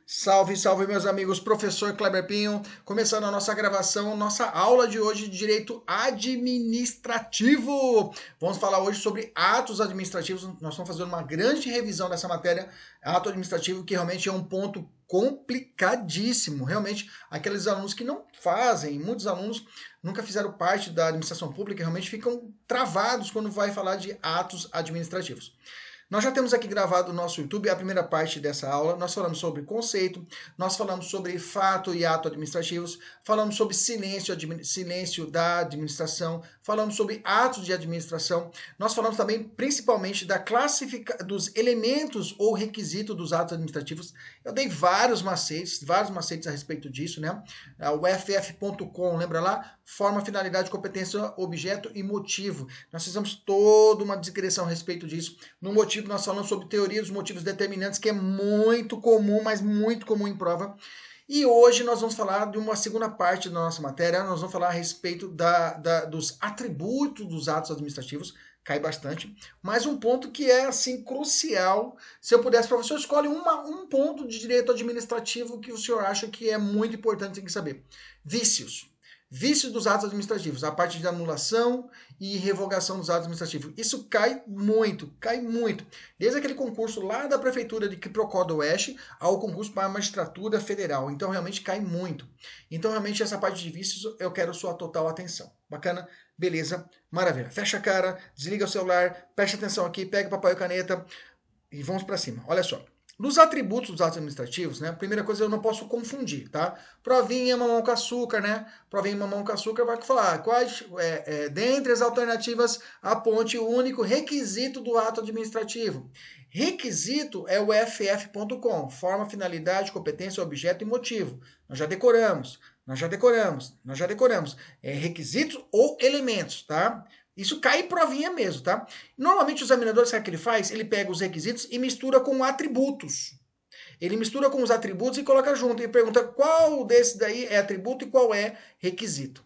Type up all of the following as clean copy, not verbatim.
Salve, salve, meus amigos, professor Kleber Pinho, começando a nossa gravação, nossa aula de hoje de direito administrativo. Vamos falar hoje sobre atos administrativos. Nós estamos fazendo uma grande revisão dessa matéria, ato administrativo, que realmente é um ponto complicadíssimo. Realmente, aqueles alunos que não fazem, muitos alunos nunca fizeram parte da administração pública, realmente ficam travados quando vai falar de atos administrativos. Nós já temos aqui gravado no nosso YouTube a primeira parte dessa aula. Nós falamos sobre conceito, nós falamos sobre fato e ato administrativos, falamos sobre silêncio da administração, falamos sobre atos de administração. Nós falamos também principalmente da dos elementos ou requisitos dos atos administrativos. Eu dei vários macetes a respeito disso, né? O ff.com, lembra lá? Forma, finalidade, competência, objeto e motivo. Nós fizemos toda uma descrição a respeito disso. No motivo, nós falamos sobre teoria dos motivos determinantes, que é muito comum, mas muito comum em prova. E hoje nós vamos falar de uma segunda parte da nossa matéria. Nós vamos falar a respeito dos atributos dos atos administrativos. Cai bastante. Mas um ponto que é, assim, crucial. Se eu pudesse, professor, escolhe um ponto de direito administrativo que o senhor acha que é muito importante, tem que saber. Vícios. Vícios dos atos administrativos, a parte de anulação e revogação dos atos administrativos. Isso cai muito, cai muito. Desde aquele concurso lá da Prefeitura de Quiprocó do Oeste ao concurso para a Magistratura Federal. Então, realmente cai muito. Então, realmente, essa parte de vícios, eu quero sua total atenção. Bacana? Beleza? Maravilha. Fecha a cara, desliga o celular, preste atenção aqui, pega papel e caneta e vamos para cima. Olha só. Nos atributos dos atos administrativos, né? A primeira coisa, eu não posso confundir, tá? Provinha, mamão com açúcar, né? Provinha, mamão com açúcar, vai falar quais, dentre as alternativas, aponte o único requisito do ato administrativo. Requisito é o ff.com, forma, finalidade, competência, objeto e motivo. Nós já decoramos. É requisitos ou elementos, tá? Isso cai em provinha mesmo, tá? Normalmente o examinador, sabe o que ele faz? Ele pega os requisitos e mistura com atributos. Ele mistura com os atributos e coloca junto e pergunta qual desse daí é atributo e qual é requisito.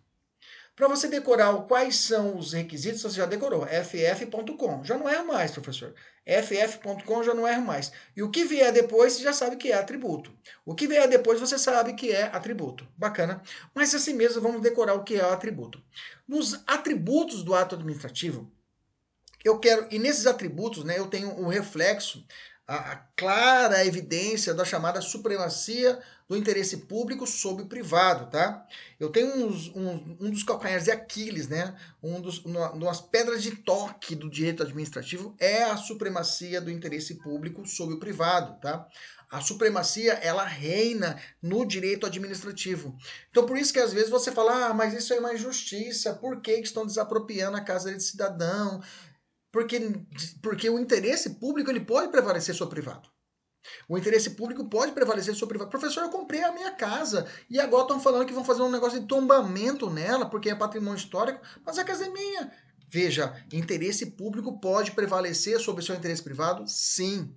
Para você decorar quais são os requisitos, você já decorou. ff.com. Já não erra mais, professor. ff.com já não erra mais. E o que vier depois, você já sabe que é atributo. O que vier depois, você sabe que é atributo. Bacana. Mas assim mesmo, vamos decorar o que é o atributo. Nos atributos do ato administrativo, eu quero, e nesses atributos, né, eu tenho o reflexo, a clara evidência da chamada supremacia do interesse público sobre o privado, tá? Eu tenho um dos calcanhares de Aquiles, né? Umas pedras de toque do direito administrativo é a supremacia do interesse público sobre o privado, tá? A supremacia, ela reina no direito administrativo. Então, por isso que às vezes você fala, mas isso é uma injustiça, por que estão desapropriando a casa de cidadão? Porque o interesse público ele pode prevalecer sobre o privado. O interesse público pode prevalecer sobre o privado. Professor, eu comprei a minha casa e agora estão falando que vão fazer um negócio de tombamento nela porque é patrimônio histórico, mas a casa é minha. Veja, interesse público pode prevalecer sobre o seu interesse privado? Sim.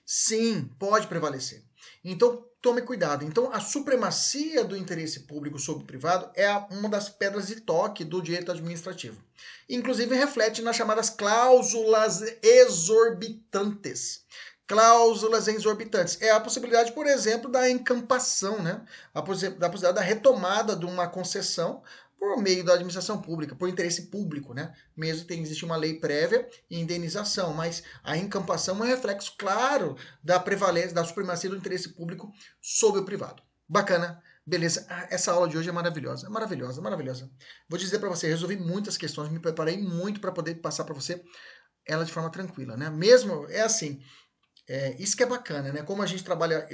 Sim, pode prevalecer. Então, tome cuidado. Então, a supremacia do interesse público sobre o privado é uma das pedras de toque do direito administrativo. Inclusive, reflete nas chamadas cláusulas exorbitantes. Cláusulas exorbitantes. É a possibilidade, por exemplo, da encampação, né? Da possibilidade da retomada de uma concessão por meio da administração pública, por interesse público, né? Mesmo que existe uma lei prévia e indenização, mas a encampação é um reflexo claro da prevalência, da supremacia do interesse público sobre o privado. Bacana, beleza. Essa aula de hoje é maravilhosa, maravilhosa, maravilhosa. Vou dizer para você, resolvi muitas questões, me preparei muito para poder passar para você ela de forma tranquila, né? Mesmo, é assim, isso que é bacana, né? Como a gente trabalha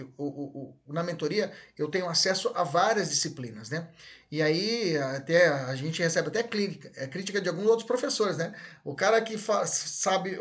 na mentoria, eu tenho acesso a várias disciplinas, né? E aí até a gente recebe até crítica de alguns outros professores, né? O cara que sabe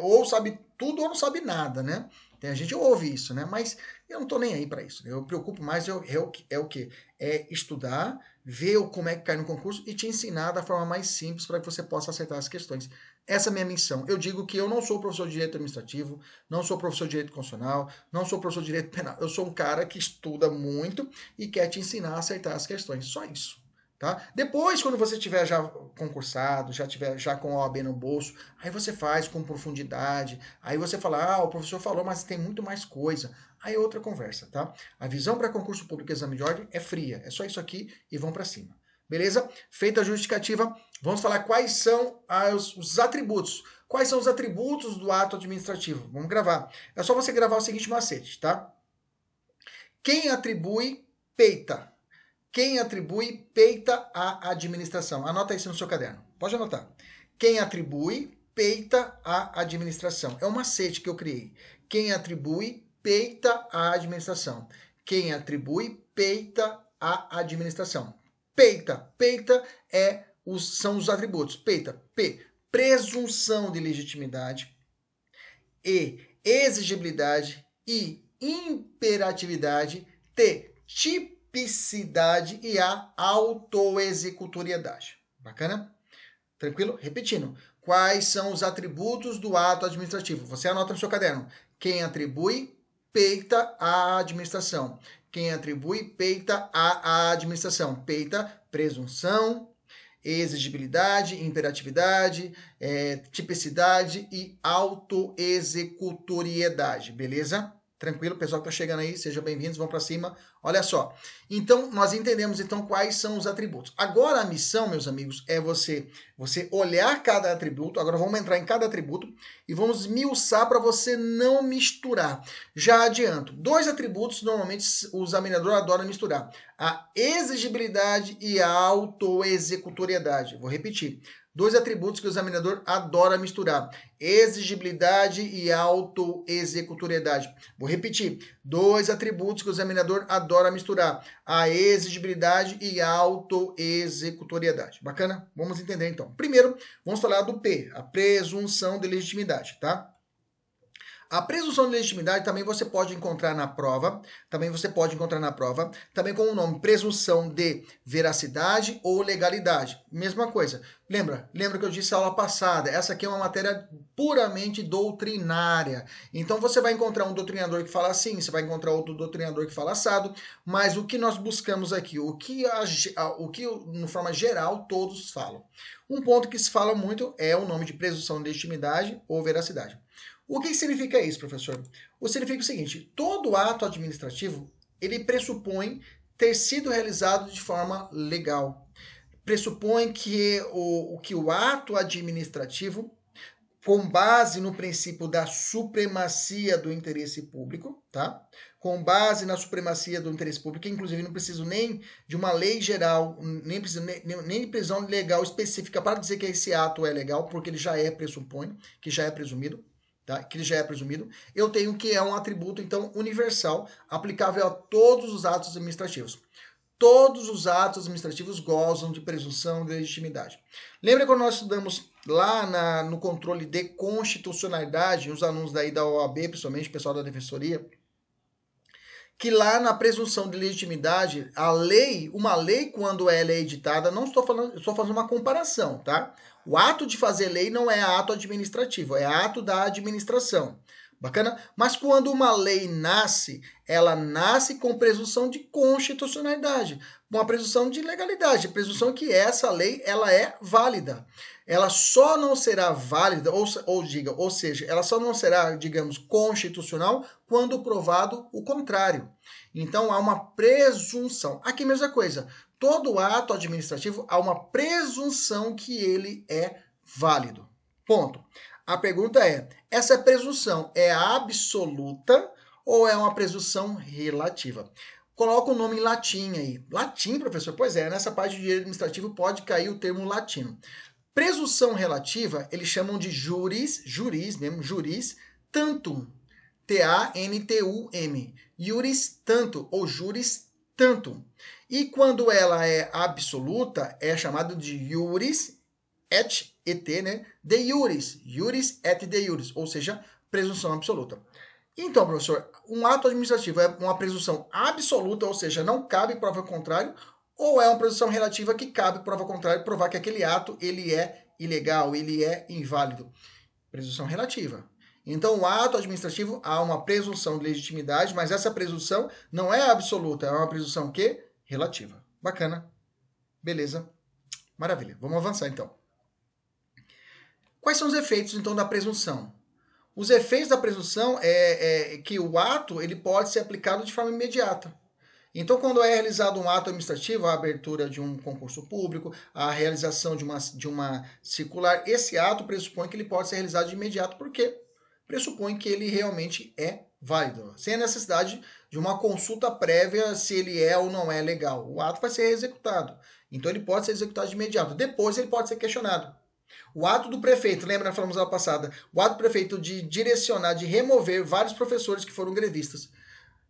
tudo ou não sabe nada, né? A gente ouve isso, né? Mas eu não tô nem aí para isso. Eu me preocupo mais é o quê? É estudar, ver como é que cai no concurso e te ensinar da forma mais simples para que você possa acertar as questões. Essa é a minha missão. Eu digo que eu não sou professor de direito administrativo, não sou professor de direito constitucional, não sou professor de direito penal. Eu sou um cara que estuda muito e quer te ensinar a acertar as questões. Só isso. Tá? Depois, quando você tiver já concursado, já tiver já com a OAB no bolso, aí você faz com profundidade, aí você fala, ah, o professor falou, mas tem muito mais coisa. Aí é outra conversa, tá? A visão para concurso público e exame de ordem é fria, é só isso aqui e vão para cima. Beleza? Feita a justificativa, vamos falar quais são os atributos. Quais são os atributos do ato administrativo? Vamos gravar. É só você gravar o seguinte macete, tá? Quem atribui, peita. Quem atribui, peita a administração. Anota isso no seu caderno. Pode anotar. Quem atribui, peita a administração. É um macete que eu criei. Quem atribui, peita a administração. Quem atribui, peita a administração. Peita. Peita são os atributos. Peita. P. Presunção de legitimidade. E. Exigibilidade. I. Imperatividade. T. Tipicidade e a autoexecutoriedade. Bacana? Tranquilo? Repetindo. Quais são os atributos do ato administrativo? Você anota no seu caderno. Quem atribui, peita a administração. Quem atribui, peita a administração. Peita, presunção, exigibilidade, imperatividade, tipicidade e autoexecutoriedade. Beleza? Tranquilo, pessoal que está chegando aí, sejam bem-vindos, vão para cima. Olha só. Então, nós entendemos então quais são os atributos. Agora a missão, meus amigos, é você olhar cada atributo. Agora vamos entrar em cada atributo e vamos esmiuçar para você não misturar. Já adianto, 2 atributos normalmente o examinador adora misturar: a exigibilidade e a autoexecutoriedade. Vou repetir. 2 atributos que o examinador adora misturar: exigibilidade e autoexecutoriedade. Vou repetir. 2 atributos que o examinador adora misturar: a exigibilidade e a autoexecutoriedade. Bacana? Vamos entender então. Primeiro, vamos falar do P, a presunção de legitimidade, tá? A presunção de legitimidade também você pode encontrar na prova, também com o nome presunção de veracidade ou legalidade. Mesma coisa. Lembra que eu disse na aula passada, essa aqui é uma matéria puramente doutrinária. Então você vai encontrar um doutrinador que fala assim, você vai encontrar outro doutrinador que fala assado, mas o que nós buscamos aqui, o que de forma geral todos falam. Um ponto que se fala muito é o nome de presunção de legitimidade ou veracidade. O que significa isso, professor? Significa o seguinte: todo ato administrativo, ele pressupõe ter sido realizado de forma legal. Pressupõe que o ato administrativo, com base no princípio da supremacia do interesse público, tá? Com base na supremacia do interesse público, inclusive não preciso nem de uma lei geral, nem de prisão legal específica para dizer que esse ato é legal, porque ele já é presumido. Tá? Que ele já é presumido, eu tenho que é um atributo, então, universal, aplicável a todos os atos administrativos. Todos os atos administrativos gozam de presunção de legitimidade. Lembra quando nós estudamos lá no controle de constitucionalidade, os alunos daí da OAB, principalmente o pessoal da defensoria, que lá na presunção de legitimidade, uma lei quando ela é editada, não estou falando, estou fazendo uma comparação, tá? O ato de fazer lei não é ato administrativo, é ato da administração. Bacana? Mas quando uma lei nasce, ela nasce com presunção de constitucionalidade, uma presunção de legalidade, presunção que essa lei ela é válida. Ela só não será válida, ou seja, ela só não será, digamos, constitucional quando provado o contrário. Então há uma presunção. Aqui mesma coisa. Todo ato administrativo há uma presunção que ele é válido. Ponto. A pergunta é: essa presunção é absoluta ou é uma presunção relativa? Coloca o nome em latim aí. Latim, professor? Pois é, nessa parte de direito administrativo pode cair o termo latino. Presunção relativa, eles chamam de juris tantum. T-A-N-T-U-M. Juris tantum ou juris tantum. E quando ela é absoluta, é chamado de juris et né? De juris et de juris, ou seja, presunção absoluta. Então, professor, um ato administrativo é uma presunção absoluta, ou seja, não cabe prova contrária, ou é uma presunção relativa que cabe prova contrária, provar que aquele ato ele é ilegal, ele é inválido. Presunção relativa. Então, o ato administrativo há uma presunção de legitimidade, mas essa presunção não é absoluta, é uma presunção que relativa. Bacana. Beleza? Maravilha. Vamos avançar, então. Quais são os efeitos, então, da presunção? Os efeitos da presunção é que o ato ele pode ser aplicado de forma imediata. Então, quando é realizado um ato administrativo, a abertura de um concurso público, a realização de uma circular, esse ato pressupõe que ele pode ser realizado de imediato, porque pressupõe que ele realmente é válido, sem a necessidade de uma consulta prévia se ele é ou não é legal. O ato vai ser executado. Então, ele pode ser executado de imediato. Depois, ele pode ser questionado. O ato do prefeito, lembra, nós falamos na passada, o ato do prefeito de direcionar, de remover vários professores que foram grevistas.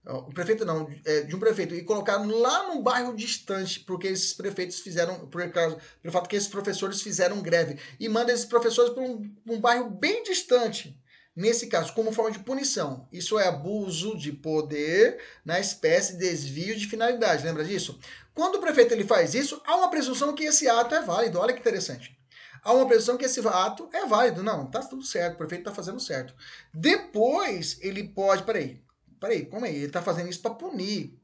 O prefeito não, de um prefeito, e colocar lá num bairro distante, porque esses prefeitos fizeram, pelo fato que esses professores fizeram greve, e manda esses professores para um bairro bem distante, nesse caso, como forma de punição. Isso é abuso de poder na espécie de desvio de finalidade, lembra disso? Quando o prefeito ele faz isso, há uma presunção que esse ato é válido, olha que interessante. Há uma presunção que esse ato é válido, não, tá tudo certo, o prefeito está fazendo certo. Depois, ele pode, peraí, como é? Ele está fazendo isso para punir.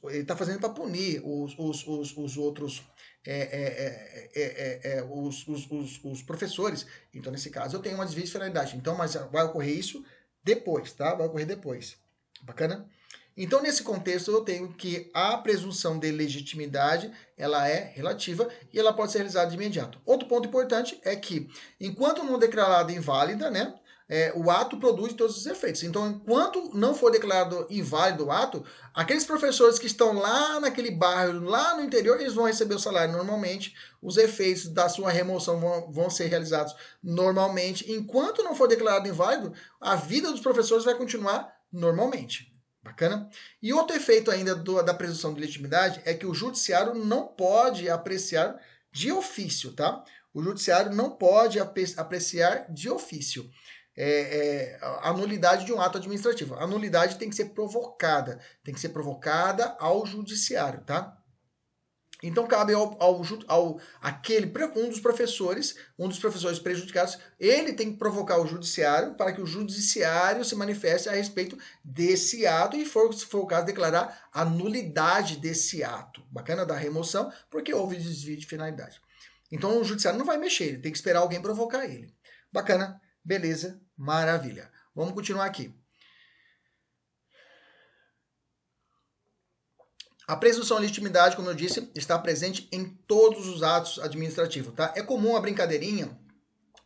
Ele está fazendo para punir os outros os professores. Então, nesse caso, eu tenho uma desvio de finalidade. Então, mas vai ocorrer isso depois, tá? Vai ocorrer depois. Bacana? Então, nesse contexto, eu tenho que a presunção de legitimidade, ela é relativa e ela pode ser realizada de imediato. Outro ponto importante é que, enquanto não declarada inválida, né? O ato produz todos os efeitos. Então, enquanto não for declarado inválido o ato, aqueles professores que estão lá naquele bairro, lá no interior, eles vão receber o salário normalmente, os efeitos da sua remoção vão ser realizados normalmente. Enquanto não for declarado inválido, a vida dos professores vai continuar normalmente. Bacana? E outro efeito ainda da presunção de legitimidade é que o judiciário não pode apreciar de ofício, tá? O judiciário não pode apreciar de ofício. A nulidade de um ato administrativo. A nulidade tem que ser provocada ao judiciário, tá? Então cabe um dos professores prejudicados, ele tem que provocar o judiciário para que o judiciário se manifeste a respeito desse ato e, se for o caso, declarar a nulidade desse ato. Bacana da remoção, porque houve desvio de finalidade. Então o judiciário não vai mexer, ele tem que esperar alguém provocar ele. Bacana? Beleza, maravilha. Vamos continuar aqui. A presunção de legitimidade, como eu disse, está presente em todos os atos administrativos, tá? É comum a brincadeirinha,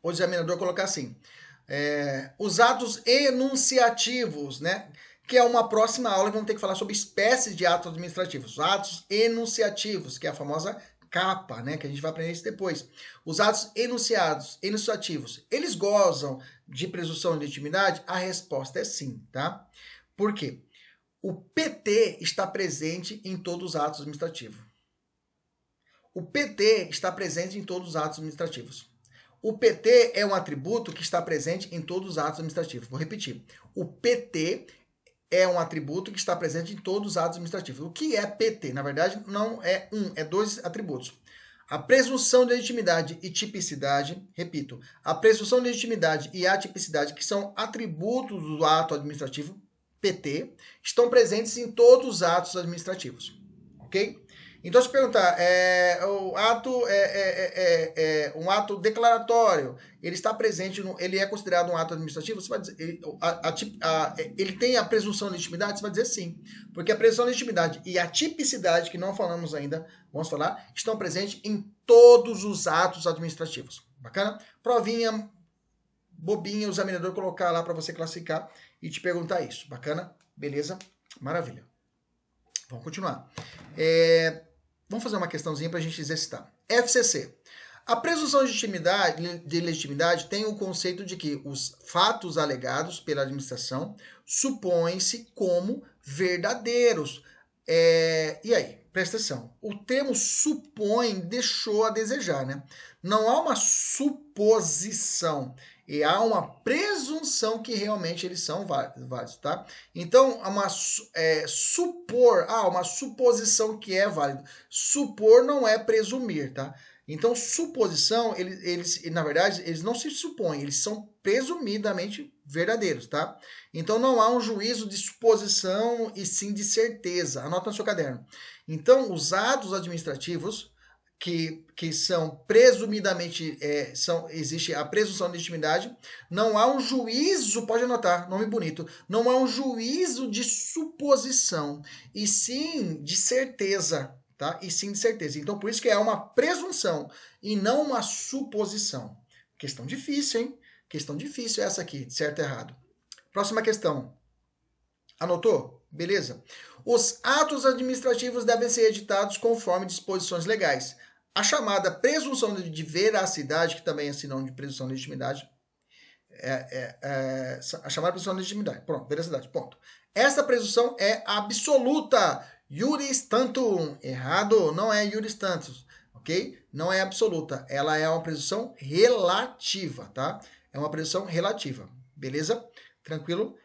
o examinador colocar assim, os atos enunciativos, né? Que é uma próxima aula que vamos ter que falar sobre espécies de atos administrativos. Atos enunciativos, que é a famosa capa, né? Que a gente vai aprender isso depois. Os atos enunciativos, eles gozam de presunção de legitimidade? A resposta é sim, tá? Por quê? O PT está presente em todos os atos administrativos. O PT está presente em todos os atos administrativos. O PT é um atributo que está presente em todos os atos administrativos. Vou repetir. O PT é um atributo que está presente em todos os atos administrativos. O que é PT? Na verdade, não é é dois atributos. A presunção de legitimidade e tipicidade, repito, a presunção de legitimidade e a tipicidade, que são atributos do ato administrativo, PT, estão presentes em todos os atos administrativos, ok? Então, se perguntar, o ato um ato declaratório, ele está presente, ele é considerado um ato administrativo? Você vai dizer, ele tem a presunção de legitimidade? Você vai dizer sim, porque a presunção de legitimidade e a tipicidade, que não falamos ainda, vamos falar, estão presentes em todos os atos administrativos. Bacana? Provinha bobinha, o examinador colocar lá para você classificar e te perguntar isso. Bacana? Beleza? Maravilha. Vamos continuar. Vamos fazer uma questãozinha para a gente exercitar. FCC. A presunção de legitimidade tem o conceito de que os fatos alegados pela administração supõem-se como verdadeiros. E aí? Presta atenção. O termo supõe deixou a desejar, né? Não há uma suposição. E há uma presunção que realmente eles são válidos, tá? Então, uma suposição que é válido. Supor não é presumir, tá? Então, suposição, eles na verdade, eles não se supõem, eles são presumidamente verdadeiros, tá? Então, não há um juízo de suposição e sim de certeza. Anota no seu caderno. Então, os atos administrativos, que são presumidamente, existe a presunção de legitimidade, não há um juízo, pode anotar, nome bonito, não há um juízo de suposição, e sim de certeza, tá? E sim de certeza. Então, por isso que é uma presunção e não uma suposição. Questão difícil, hein? Questão difícil essa aqui, certo e errado. Próxima questão. Anotou? Beleza. Os atos administrativos devem ser editados conforme disposições legais. A chamada presunção de veracidade, que também é sinônimo de presunção de legitimidade, a chamada presunção de legitimidade. Pronto, veracidade, ponto. Essa presunção é absoluta. Iuris tantum. Errado, não é iuris tantum, ok? Não é absoluta. Ela é uma presunção relativa, tá? É uma presunção relativa, beleza? Tranquilo?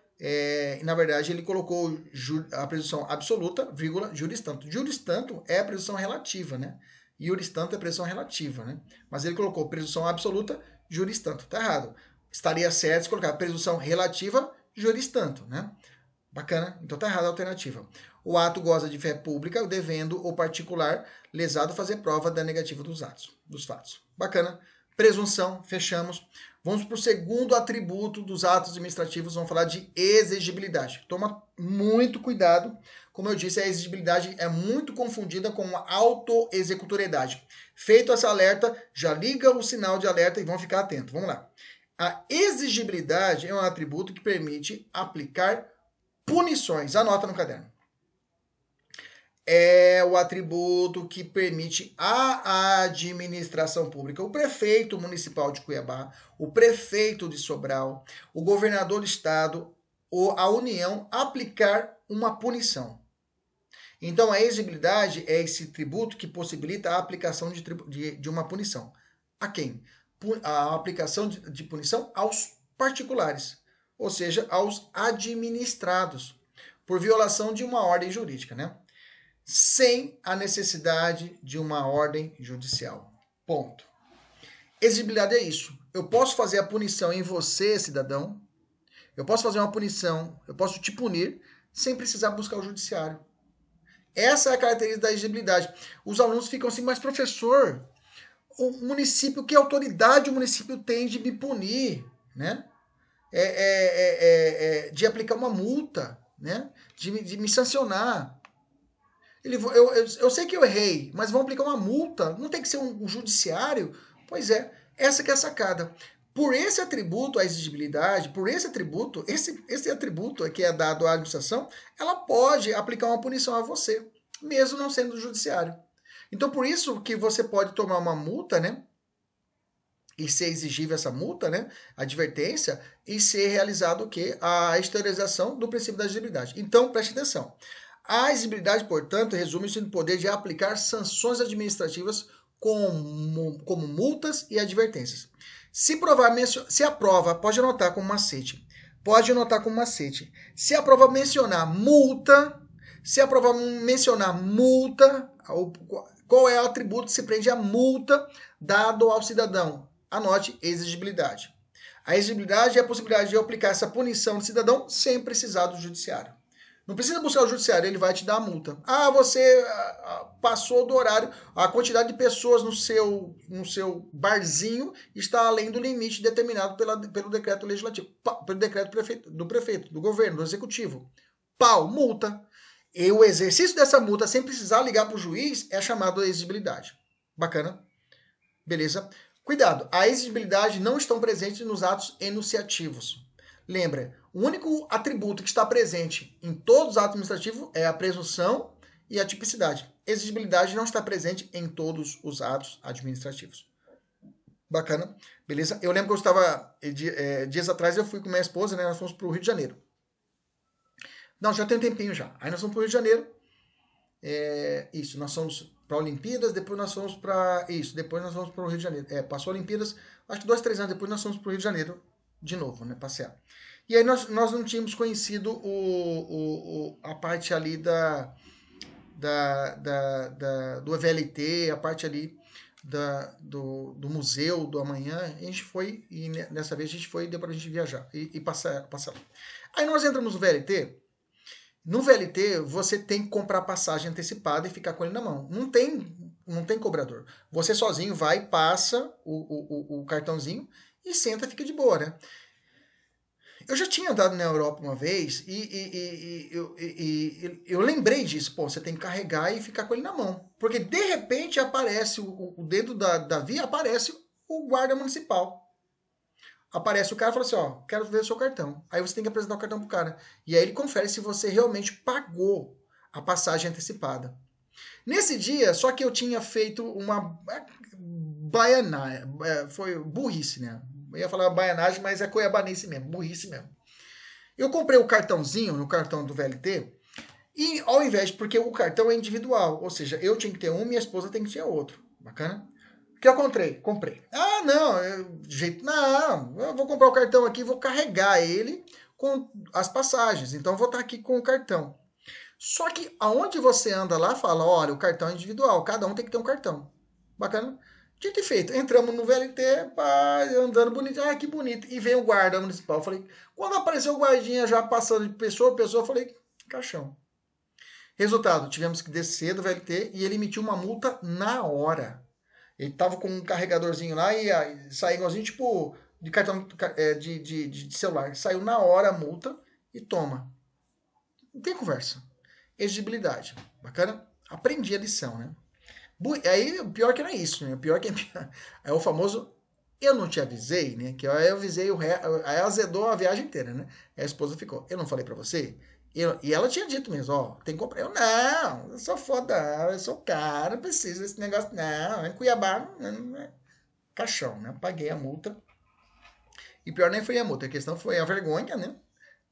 Na verdade, ele colocou a presunção absoluta, vírgula, juris tantum. Juris tantum é a presunção relativa, né? Iuris tantum é presunção relativa, né? Mas ele colocou presunção absoluta, juris tantum. Tá errado. Estaria certo se colocar presunção relativa, juris tantum, né? Bacana. Então tá errada a alternativa. O ato goza de fé pública, devendo o particular lesado fazer prova da negativa dos fatos. Bacana. Presunção, fechamos. Vamos para o segundo atributo dos atos administrativos, vamos falar de exigibilidade. Toma muito cuidado. Como eu disse, a exigibilidade é muito confundida com a autoexecutoriedade. Feito essa alerta, já liga o sinal de alerta e vão ficar atentos. Vamos lá. A exigibilidade é um atributo que permite aplicar punições. Anota no caderno. É o atributo que permite à administração pública, o prefeito municipal de Cuiabá, o prefeito de Sobral, o governador do estado ou a União aplicar uma punição. Então, a exigibilidade é esse tributo que possibilita a aplicação de uma punição. A quem? A aplicação de punição aos particulares, ou seja, aos administrados, por violação de uma ordem jurídica, né? Sem a necessidade de uma ordem judicial. Ponto. Exigibilidade é isso. Eu posso fazer a punição em você, cidadão. Eu posso fazer uma punição, eu posso te punir sem precisar buscar o judiciário. Essa é a característica da exigibilidade. Os alunos ficam assim, mas professor, o município, que autoridade o município tem de me punir, né? De aplicar uma multa, né? De me sancionar. Eu sei que eu errei, mas vão aplicar uma multa. Não tem que ser um judiciário? Pois é, essa que é a sacada. Por esse atributo, a exigibilidade, por esse atributo, esse atributo que é dado à administração, ela pode aplicar uma punição a você, mesmo não sendo do judiciário. Então, por isso que você pode tomar uma multa, né? E ser exigível essa multa, né? A advertência, e ser realizado o quê? A exteriorização do princípio da exigibilidade. Então, preste atenção. A exigibilidade, portanto, resume-se no poder de aplicar sanções administrativas como multas e advertências. Se a prova, pode anotar como macete. Pode anotar como macete. Se a prova mencionar multa, qual é o atributo que se prende à multa dado ao cidadão? Anote exigibilidade. A exigibilidade é a possibilidade de aplicar essa punição do cidadão sem precisar do judiciário. Não precisa buscar o judiciário, ele vai te dar a multa. Ah, você passou do horário, a quantidade de pessoas no seu barzinho está além do limite determinado pelo decreto legislativo, pelo decreto do prefeito, do governo, do executivo. Pau, multa. E o exercício dessa multa sem precisar ligar para o juiz é chamado de exigibilidade. Bacana? Beleza? Cuidado, a exigibilidade não estão presentes nos atos enunciativos. Lembra, o único atributo que está presente em todos os atos administrativos é a presunção e a tipicidade. Exigibilidade não está presente em todos os atos administrativos. Bacana? Beleza? Eu lembro que eu estava, dias atrás eu fui com minha esposa, né? Nós fomos para o Rio de Janeiro. Não, já tem um tempinho já. Aí nós fomos para o Rio de Janeiro. Nós fomos para Olimpíadas, depois nós fomos para... depois nós fomos para o Rio de Janeiro. Passou Olimpíadas, acho que 2, 3 anos depois nós fomos para o Rio de Janeiro de novo, né? Passear. E aí nós não tínhamos conhecido a parte ali do VLT, a parte ali do museu do amanhã. A gente foi, e nessa vez a gente foi, deu pra gente viajar e passar lá. Aí nós entramos no VLT. No VLT, você tem que comprar passagem antecipada e ficar com ele na mão. Não tem não tem cobrador. Você sozinho vai, passa o cartãozinho e senta, fica de boa, né? Eu já tinha andado na Europa uma vez e eu lembrei disso. Pô, você tem que carregar e ficar com ele na mão. Porque de repente aparece o dedo da via, aparece o guarda municipal. Aparece o cara e fala assim, ó, quero ver o seu cartão. Aí você tem que apresentar o cartão pro cara. E aí ele confere se você realmente pagou a passagem antecipada. Nesse dia, só que eu tinha feito uma baiana, foi burrice, né? Eu ia falar baianagem, mas é cuiabanice mesmo, burrice mesmo. Eu comprei o cartãozinho, no cartão do VLT, e ao invés, porque o cartão é individual, ou seja, eu tinha que ter um, minha esposa tem que ter outro. Bacana? O que eu comprei? Ah, não, eu vou comprar o cartão aqui, vou carregar ele com as passagens. Então eu vou estar aqui com o cartão. Só que aonde você anda lá, fala, olha, o cartão é individual, cada um tem que ter um cartão. Bacana? Dito e feito, entramos no VLT, pá, andando bonito, ah, que bonito. E vem o guarda municipal. Falei, quando apareceu o guardinha já passando de pessoa a pessoa, eu falei, caixão. Resultado, tivemos que descer do VLT e ele emitiu uma multa na hora. Ele tava com um carregadorzinho lá e saiu igualzinho, tipo, de cartão de celular. Saiu na hora a multa e toma. Não tem conversa. Exigibilidade. Bacana? Aprendi a lição, né? Aí o pior que não é isso, né? O pior que é o famoso eu não te avisei, né? Que aí eu avisei aí azedou a viagem inteira, né? Aí a esposa ficou, eu não falei pra você? E ela tinha dito mesmo, ó, tem que comprar. Eu sou foda, eu sou cara, preciso desse negócio. Não, em Cuiabá, caixão, né? Paguei a multa. E pior nem foi a multa, a questão foi a vergonha, né?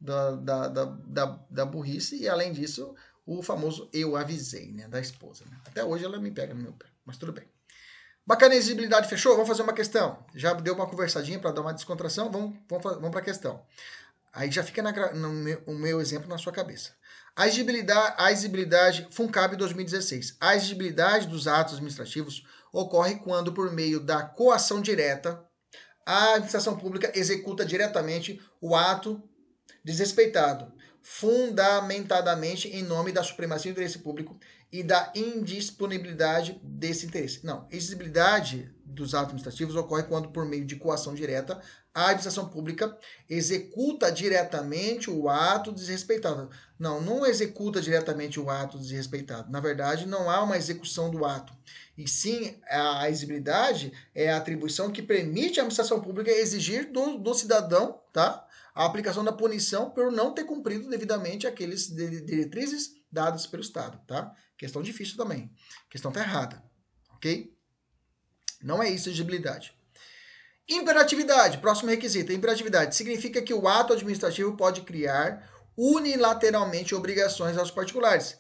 Da burrice e além disso o famoso eu avisei, né, da esposa, né? Até hoje ela me pega no meu pé, mas tudo bem. Bacana, a exigibilidade fechou? Vamos fazer uma questão. Já deu uma conversadinha para dar uma descontração, vamos para a questão. Aí já fica o meu exemplo na sua cabeça. A exigibilidade FUNCAB 2016. A exigibilidade dos atos administrativos ocorre quando, por meio da coação direta, a administração pública executa diretamente o ato desrespeitado, fundamentadamente em nome da supremacia do interesse público e da indisponibilidade desse interesse. Não, exigibilidade dos atos administrativos ocorre quando, por meio de coação direta, a administração pública executa diretamente o ato desrespeitado. Não executa diretamente o ato desrespeitado. Na verdade, não há uma execução do ato. E sim, a exigibilidade é a atribuição que permite à administração pública exigir do cidadão, tá? A aplicação da punição por não ter cumprido devidamente aqueles diretrizes dadas pelo Estado, tá? Questão difícil também. A questão tá errada, ok? Não é isso exigibilidade. Imperatividade, próximo requisito. Imperatividade significa que o ato administrativo pode criar unilateralmente obrigações aos particulares,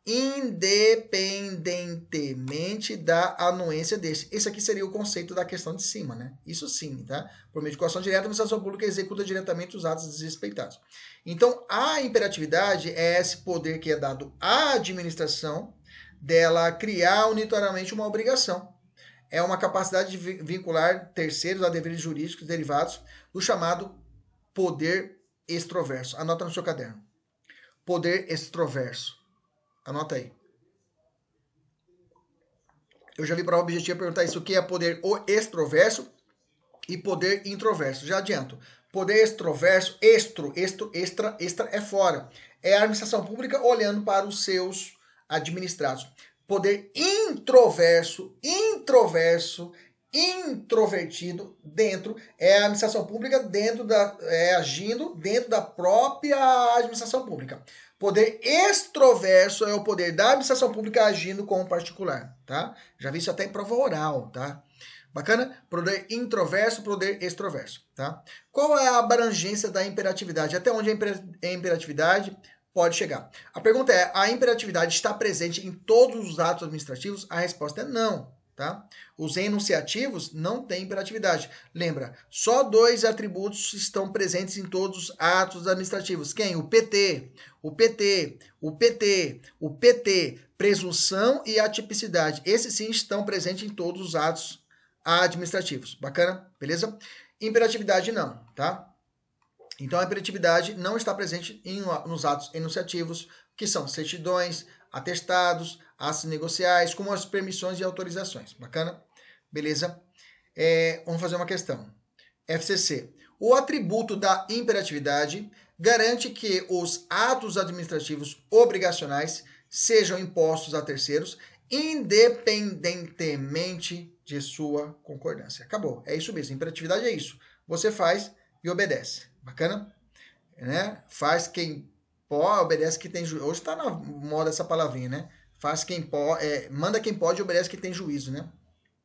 independentemente da anuência desse. Esse aqui seria o conceito da questão de cima, né? Isso sim, tá? Por meio de coação direta, a administração pública executa diretamente os atos desrespeitados. Então, a imperatividade é esse poder que é dado à administração dela criar unilateralmente uma obrigação. É uma capacidade de vincular terceiros a deveres jurídicos derivados do chamado poder extroverso. Anota no seu caderno. Poder extroverso. Anota aí. Eu já vi para o objetivo perguntar isso, o que é poder extroverso e poder introverso. Já adianto. Poder extroverso, extra é fora. É a administração pública olhando para os seus administrados. Poder introvertido dentro é a administração pública agindo dentro da própria administração pública. Poder extroverso é o poder da administração pública agindo com o particular, tá? Já vi isso até em prova oral, tá? Bacana? Poder introverso, poder extroverso, tá? Qual é a abrangência da imperatividade? Até onde a imperatividade pode chegar? A pergunta é, a imperatividade está presente em todos os atos administrativos? A resposta é não, tá? Os enunciativos não têm imperatividade. Lembra, só 2 atributos estão presentes em todos os atos administrativos. Quem? O PT, presunção e atipicidade. Esses sim estão presentes em todos os atos administrativos. Bacana? Beleza? Imperatividade não, tá? Então a imperatividade não está presente nos atos enunciativos, que são certidões, atestados, atos negociais, como as permissões e autorizações. Bacana? Beleza? Vamos fazer uma questão. FCC. O atributo da imperatividade garante que os atos administrativos obrigacionais sejam impostos a terceiros, independentemente de sua concordância. Acabou. É isso mesmo. Imperatividade é isso. Você faz e obedece. Bacana? Né? Faz quem pode, obedece quem tem juízo. Hoje está na moda essa palavrinha, né? Faz quem pode, manda quem pode e obedece quem tem juízo, né?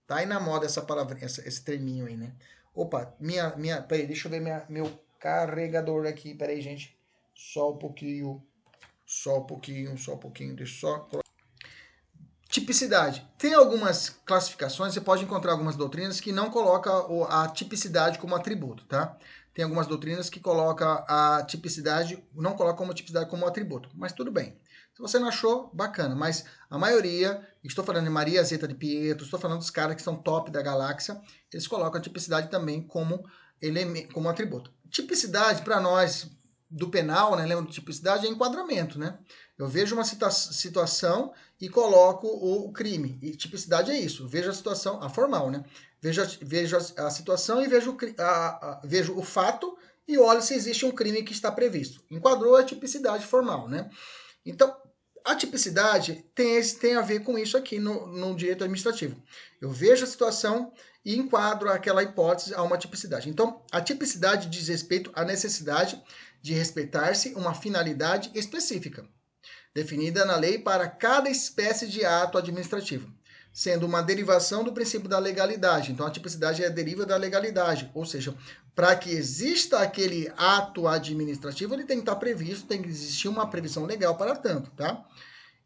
Tá aí na moda essa palavrinha, esse terminho aí, né? Opa, peraí, deixa eu ver meu carregador aqui, peraí, gente. Só um pouquinho, deixa eu só... Tipicidade. Tem algumas classificações, você pode encontrar algumas doutrinas que não colocam a tipicidade como atributo, tá? Tem algumas doutrinas que colocam a tipicidade, não colocam a tipicidade como atributo, mas tudo bem. Se você não achou, bacana, mas a maioria, estou falando de Maria Zeta de Pietro, estou falando dos caras que são top da galáxia, eles colocam a tipicidade também como atributo. Tipicidade, para nós, do penal, né, lembra de tipicidade, é enquadramento, né? Eu vejo uma situação e coloco o crime. E tipicidade é isso. Vejo a situação, a formal, né? Vejo a situação e vejo o fato e olho se existe um crime que está previsto. Enquadrou a tipicidade formal, né? Então, a tipicidade tem a ver com isso aqui no direito administrativo. Eu vejo a situação e enquadro aquela hipótese a uma tipicidade. Então, a tipicidade diz respeito à necessidade de respeitar-se uma finalidade específica, definida na lei para cada espécie de ato administrativo, sendo uma derivação do princípio da legalidade. Então, a tipicidade é a deriva da legalidade, ou seja, para que exista aquele ato administrativo, ele tem que estar previsto, tem que existir uma previsão legal para tanto, tá?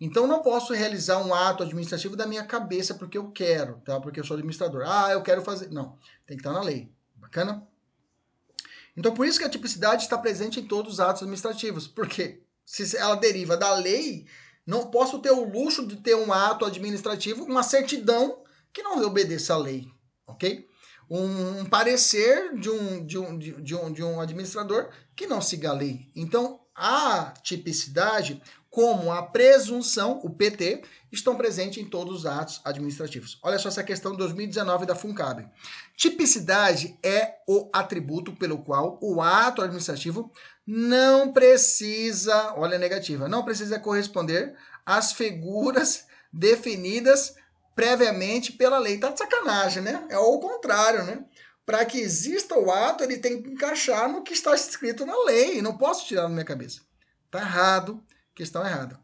Então, não posso realizar um ato administrativo da minha cabeça porque eu quero, tá? Porque eu sou administrador. Eu quero fazer. Não, tem que estar na lei. Bacana? Então, por isso que a tipicidade está presente em todos os atos administrativos. Porque se ela deriva da lei, não posso ter o luxo de ter um ato administrativo, uma certidão que não obedeça à lei, ok? Um parecer de um administrador que não siga a lei. Então, a tipicidade, como a presunção, o PT, estão presentes em todos os atos administrativos. Olha só essa questão de 2019 da FUNCAB. Tipicidade é o atributo pelo qual o ato administrativo não precisa, olha a negativa, não precisa corresponder às figuras definidas previamente pela lei. Tá de sacanagem, né? É o contrário, né? Para que exista o ato, ele tem que encaixar no que está escrito na lei. Não posso tirar da minha cabeça. Tá errado, questão errada.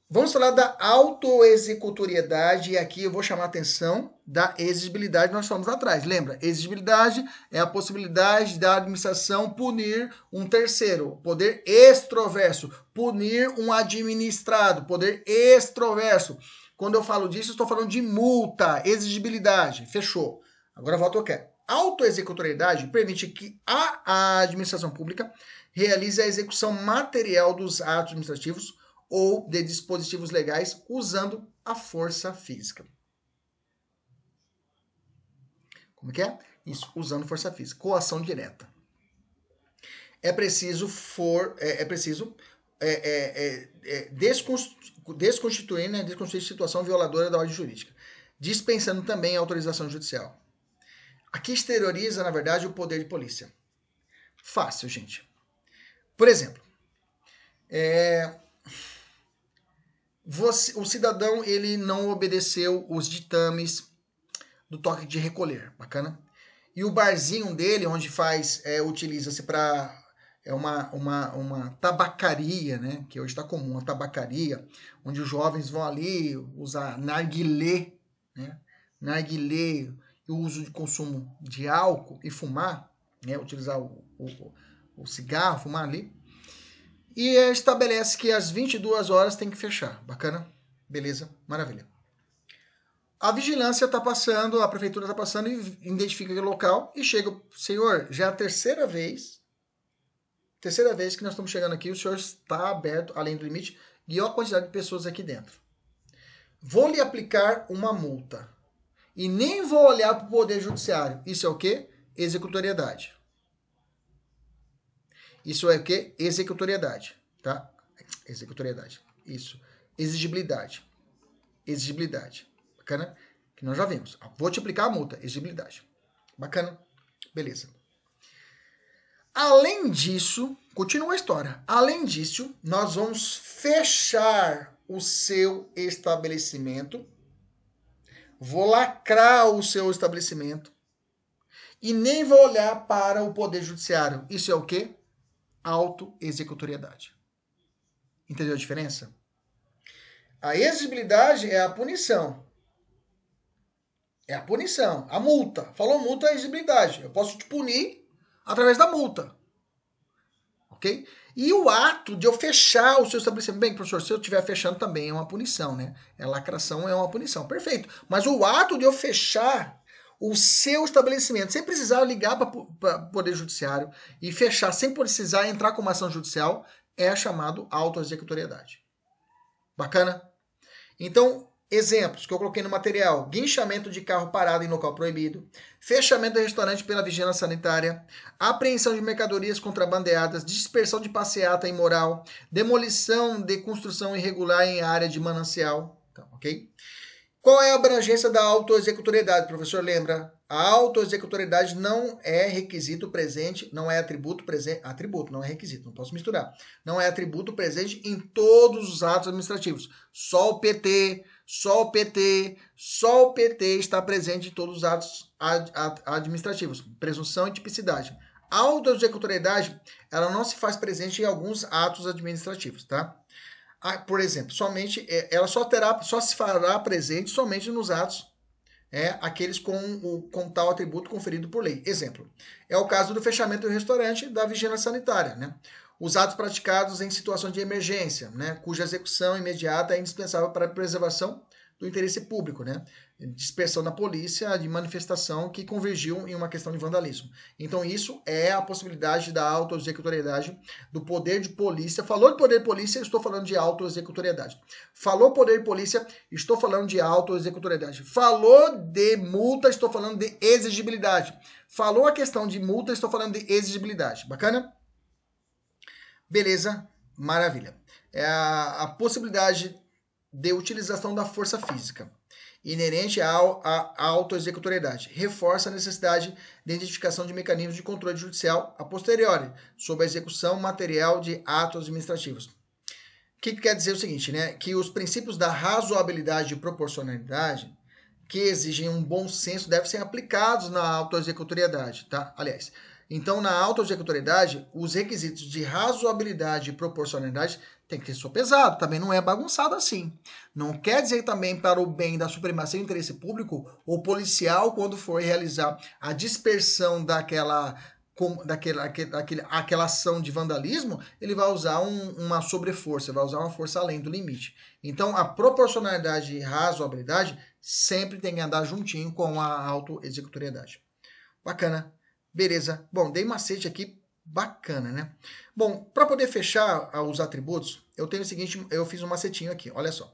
Vamos falar da autoexecutoriedade e aqui eu vou chamar a atenção da exigibilidade que nós falamos lá atrás. Lembra? Exigibilidade é a possibilidade da administração punir um terceiro. Poder extroverso. Punir um administrado. Poder extroverso. Quando eu falo disso, estou falando de multa, exigibilidade. Fechou. Agora volto ao que é. Autoexecutoriedade permite que a administração pública realize a execução material dos atos administrativos ou de dispositivos legais usando a força física. Como que é? Isso, usando força física. Coação direta. É preciso desconstituir situação violadora da ordem jurídica, dispensando também a autorização judicial. Aqui exterioriza, na verdade, o poder de polícia. Fácil, gente. Por exemplo, o cidadão ele não obedeceu os ditames do toque de recolher, bacana? E o barzinho dele, onde utiliza-se para uma tabacaria, né? Que hoje está comum, uma tabacaria, onde os jovens vão ali usar narguilé, né? Narguilé, o uso de consumo de álcool e fumar, né? Utilizar o cigarro, fumar ali. E estabelece que às 22 horas tem que fechar. Bacana? Beleza? Maravilha. A vigilância está passando, a prefeitura está passando e identifica aquele local e chega, senhor, já é a terceira vez que nós estamos chegando aqui, o senhor está aberto além do limite e olha a quantidade de pessoas aqui dentro. Vou lhe aplicar uma multa e nem vou olhar para o Poder Judiciário. Isso é o quê? Executoriedade. Isso é o quê? Executoriedade, tá? Executoriedade. Isso. Exigibilidade. Exigibilidade. Bacana? Que nós já vimos. Vou te aplicar a multa. Exigibilidade. Bacana? Beleza. Além disso, continua a história. Além disso, nós vamos fechar o seu estabelecimento. Vou lacrar o seu estabelecimento. E nem vou olhar para o Poder Judiciário. Isso é o quê? Autoexecutoriedade. Entendeu a diferença? A exigibilidade é a punição. É a punição, a multa. Falou multa, é exigibilidade. Eu posso te punir através da multa. Ok? E o ato de eu fechar o seu estabelecimento. Bem, professor, se eu estiver fechando também é uma punição, né? É lacração, é uma punição. Perfeito. Mas o ato de eu fechar o seu estabelecimento, sem precisar ligar para o Poder Judiciário e fechar sem precisar entrar com uma ação judicial, é chamado autoexecutoriedade. Bacana? Então, exemplos que eu coloquei no material: guinchamento de carro parado em local proibido, fechamento de restaurante pela vigilância sanitária, apreensão de mercadorias contrabandeadas, dispersão de passeata imoral, demolição de construção irregular em área de manancial. Tá, ok? Qual é a abrangência da autoexecutoriedade, professor? Lembra? A autoexecutoriedade não é requisito presente, não é atributo presente. Atributo, não é requisito, não posso misturar. Não é atributo presente em todos os atos administrativos. Só o PT está presente em todos os atos administrativos. Presunção e tipicidade. A autoexecutoriedade, ela não se faz presente em alguns atos administrativos, tá? Por exemplo, ela só se fará presente somente nos atos aqueles com tal atributo conferido por lei. Exemplo, é o caso do fechamento do restaurante da vigilância sanitária, né? Os atos praticados em situação de emergência, né? Cuja execução imediata é indispensável para a preservação do interesse público, né? Dispersão da polícia de manifestação que convergiu em uma questão de vandalismo. Então isso é a possibilidade da autoexecutoriedade do poder de polícia. Falou de poder de polícia, estou falando de autoexecutoriedade. Falou poder de polícia, estou falando de autoexecutoriedade. Falou de multa, estou falando de exigibilidade. Falou a questão de multa, estou falando de exigibilidade. Bacana? Beleza? Maravilha. É a possibilidade de utilização da força física inerente à autoexecutoriedade. Reforça a necessidade de identificação de mecanismos de controle judicial a posteriori, sobre a execução material de atos administrativos. O que quer dizer o seguinte, né? Que os princípios da razoabilidade e proporcionalidade, que exigem um bom senso, devem ser aplicados na autoexecutoriedade, tá? Aliás, então, na autoexecutoriedade, os requisitos de razoabilidade e proporcionalidade tem que ser sopesado, também não é bagunçado assim. Não quer dizer também para o bem da supremacia do interesse público, o policial, quando for realizar a dispersão daquela ação de vandalismo, ele vai usar uma sobreforça, vai usar uma força além do limite. Então, a proporcionalidade e razoabilidade sempre tem que andar juntinho com a autoexecutoriedade. Bacana. Beleza. Bom, dei macete aqui, bacana, né? Bom, para poder fechar os atributos, eu tenho o seguinte, eu fiz um macetinho aqui, olha só.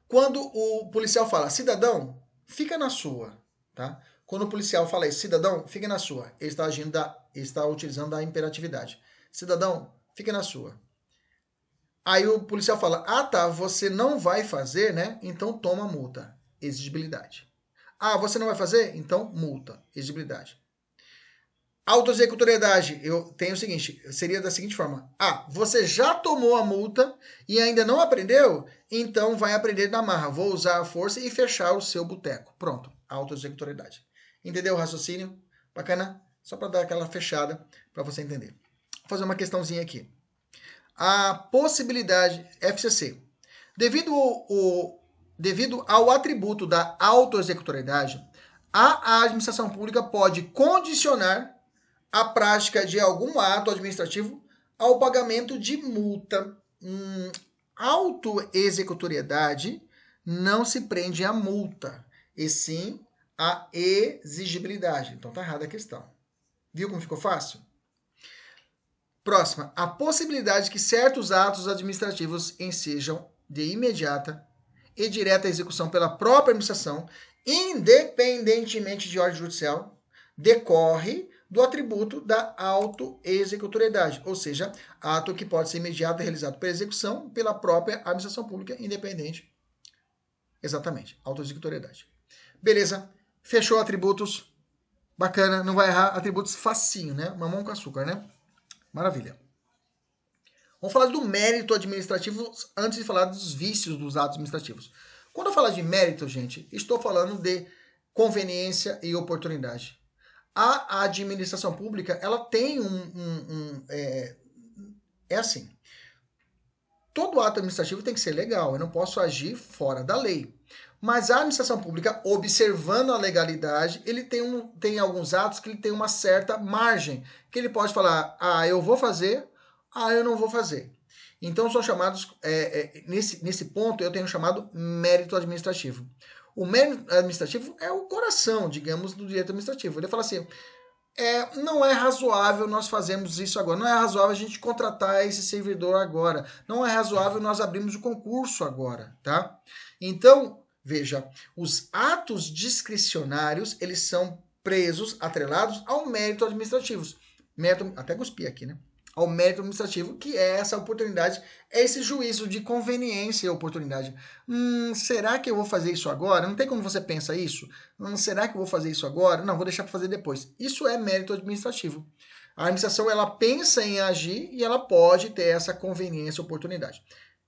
Quando o policial fala, cidadão, fica na sua, tá? Quando o policial fala isso, cidadão, fica na sua, ele está utilizando a imperatividade. Cidadão, fica na sua. Aí o policial fala, tá, você não vai fazer, né? Então toma multa, exigibilidade. Você não vai fazer? Então, multa, exigibilidade. Autoexecutoriedade, eu tenho o seguinte, seria da seguinte forma. Você já tomou a multa e ainda não aprendeu? Então vai aprender na marra. Vou usar a força e fechar o seu boteco. Pronto, autoexecutoriedade. Entendeu o raciocínio? Bacana? Só para dar aquela fechada para você entender. Vou fazer uma questãozinha aqui. A possibilidade, FCC, devido ao atributo da autoexecutoriedade, a administração pública pode condicionar a prática de algum ato administrativo ao pagamento de multa. Autoexecutoriedade não se prende à multa, e sim à exigibilidade. Então tá errada a questão. Viu como ficou fácil? Próxima. A possibilidade que certos atos administrativos ensejam de imediata e direta execução pela própria administração, independentemente de ordem judicial, decorre do atributo da autoexecutoriedade, ou seja, ato que pode ser imediato e realizado por execução pela própria administração pública independente. Exatamente, autoexecutoriedade. Beleza, fechou atributos. Bacana, não vai errar. Atributos facinho, né? Mamão com açúcar, né? Maravilha. Vamos falar do mérito administrativo antes de falar dos vícios dos atos administrativos. Quando eu falar de mérito, gente, estou falando de conveniência e oportunidade. A administração pública, ela tem é assim. Todo ato administrativo tem que ser legal. Eu não posso agir fora da lei. Mas a administração pública, observando a legalidade, ele tem alguns atos que ele tem uma certa margem, que ele pode falar, eu vou fazer, eu não vou fazer. Então, são chamados, nesse ponto, eu tenho chamado mérito administrativo. O mérito administrativo é o coração, digamos, do direito administrativo. Ele fala assim, não é razoável nós fazermos isso agora, não é razoável a gente contratar esse servidor agora, não é razoável nós abrirmos o concurso agora, tá? Então, veja, os atos discricionários, eles são presos, atrelados ao mérito administrativo. Até cuspi aqui, né? Ao mérito administrativo, que é essa oportunidade, é esse juízo de conveniência e oportunidade. Será que eu vou fazer isso agora? Não tem como você pensa isso? Será que eu vou fazer isso agora? Não, vou deixar para fazer depois. Isso é mérito administrativo. A administração, ela pensa em agir e ela pode ter essa conveniência e oportunidade.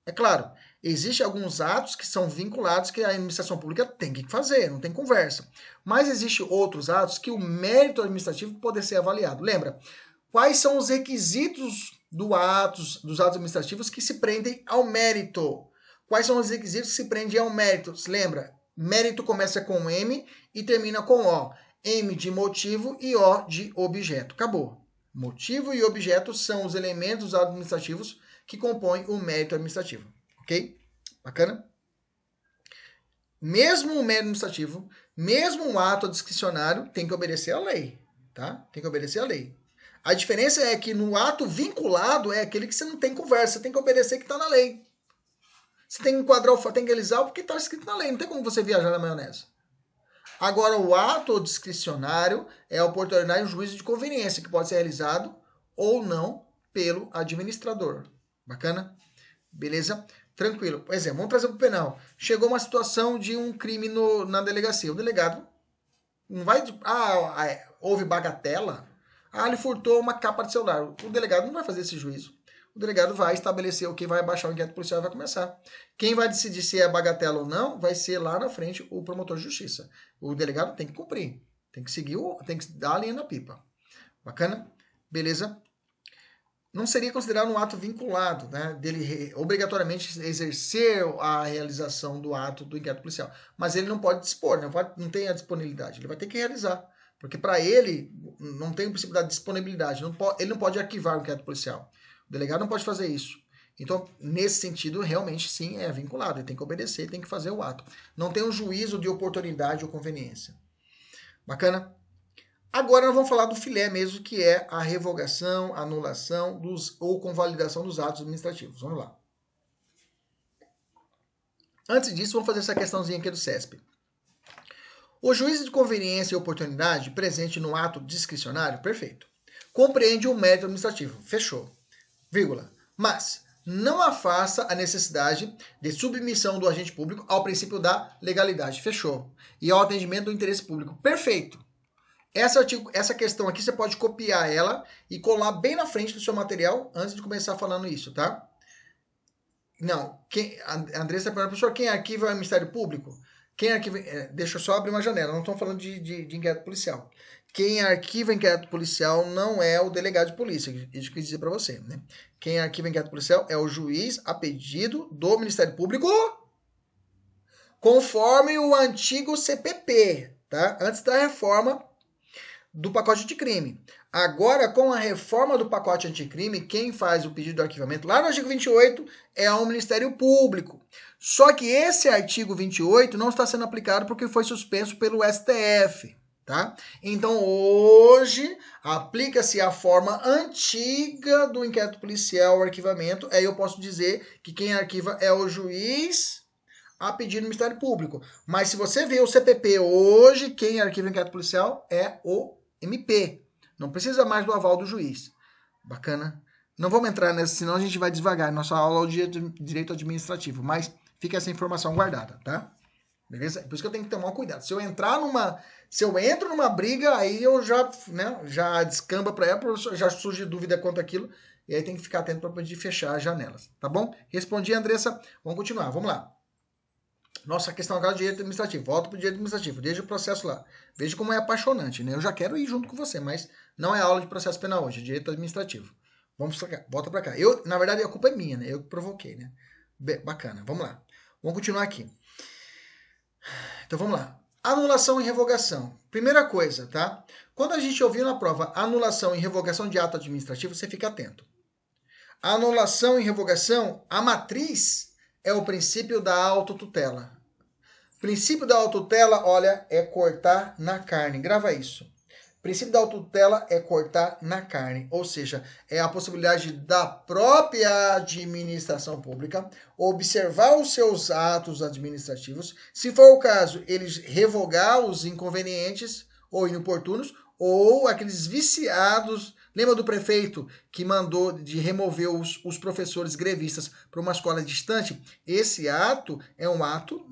É claro, existem alguns atos que são vinculados que a administração pública tem que fazer, não tem conversa. Mas existem outros atos que o mérito administrativo pode ser avaliado. Lembra? Quais são os requisitos dos atos administrativos que se prendem ao mérito? Quais são os requisitos que se prendem ao mérito? Se lembra? Mérito começa com M e termina com O. M de motivo e O de objeto. Acabou. Motivo e objeto são os elementos administrativos que compõem o mérito administrativo. Ok? Bacana? Mesmo o mérito administrativo, mesmo um ato discricionário, tem que obedecer à lei. Tá? Tem que obedecer à lei. A diferença é que no ato vinculado é aquele que você não tem conversa, você tem que obedecer que está na lei. Você tem que enquadrar o fato, tem que realizar porque está escrito na lei, não tem como você viajar na maionese. Agora, o ato discricionário é a oportunidade de juízo de conveniência, que pode ser realizado ou não pelo administrador. Bacana? Beleza? Tranquilo. Por exemplo, vamos trazer para o penal. Chegou uma situação de um crime na delegacia. O delegado não vai... houve bagatela... ele furtou uma capa de celular. O delegado não vai fazer esse juízo. O delegado vai estabelecer o que vai baixar o inquérito policial e vai começar. Quem vai decidir se é bagatela ou não vai ser lá na frente o promotor de justiça. O delegado tem que cumprir. Tem que seguir, tem que dar a linha na pipa. Bacana? Beleza? Não seria considerado um ato vinculado, né? Dele obrigatoriamente exercer a realização do ato do inquérito policial. Mas ele não pode dispor, não tem a disponibilidade. Ele vai ter que realizar. Porque para ele não tem o princípio da disponibilidade. Ele não pode arquivar o inquérito policial. O delegado não pode fazer isso. Então, nesse sentido, realmente sim é vinculado. Ele tem que obedecer, tem que fazer o ato. Não tem um juízo de oportunidade ou conveniência. Bacana? Agora nós vamos falar do filé mesmo, que é a revogação, anulação ou convalidação dos atos administrativos. Vamos lá. Antes disso, vamos fazer essa questãozinha aqui do CESP. O juízo de conveniência e oportunidade presente no ato discricionário, perfeito, compreende o mérito administrativo, fechou, vírgula, mas não afasta a necessidade de submissão do agente público ao princípio da legalidade, fechou, e ao atendimento do interesse público, perfeito. Essa questão aqui você pode copiar ela e colar bem na frente do seu material antes de começar falando isso, tá? Não, Andressa está perguntando, professor, quem arquiva é o Ministério Público? Quem arquiva, deixa eu só abrir uma janela, não estamos falando de inquérito policial. Quem arquiva inquérito policial não é o delegado de polícia, isso que eu quis dizer para você, né? Quem arquiva inquérito policial é o juiz a pedido do Ministério Público, conforme o antigo CPP, tá? Antes da reforma do pacote anticrime. Agora, com a reforma do pacote anticrime, quem faz o pedido de arquivamento lá no artigo 28 é o Ministério Público. Só que esse artigo 28 não está sendo aplicado porque foi suspenso pelo STF, tá? Então, hoje, aplica-se a forma antiga do inquérito policial, o arquivamento. Aí eu posso dizer que quem arquiva é o juiz a pedido do Ministério Público. Mas se você vê o CPP hoje, quem arquiva o inquérito policial é o MP. Não precisa mais do aval do juiz. Bacana? Não vamos entrar nessa, senão a gente vai devagar. Nossa aula é de direito administrativo, mas fica essa informação guardada, tá? Beleza? Por isso que eu tenho que tomar cuidado. Se eu entro numa briga, aí eu já, né, já descamba para ela, já surge dúvida quanto àquilo, e aí tem que ficar atento para poder fechar as janelas, tá bom? Respondi, Andressa. Vamos continuar, vamos lá. Nossa questão agora é direito administrativo. Volta para o direito administrativo, desde o processo lá. Veja como é apaixonante, né? Eu já quero ir junto com você, mas não é aula de processo penal hoje, é direito administrativo. Vamos pra cá, volta para cá. Na verdade, a culpa é minha, né? Eu que provoquei, né? Bacana, vamos lá. Vamos continuar aqui. Então vamos lá. Anulação e revogação. Primeira coisa, tá? Quando a gente ouviu na prova anulação e revogação de ato administrativo, você fica atento. Anulação e revogação, a matriz é o princípio da autotutela. O princípio da autotutela, olha, é cortar na carne. Grava isso. O princípio da autotutela é cortar na carne. Ou seja, é a possibilidade da própria administração pública observar os seus atos administrativos. Se for o caso, eles revogar os inconvenientes ou inoportunos ou aqueles viciados. Lembra do prefeito que mandou de remover os professores grevistas para uma escola distante? Esse ato é um ato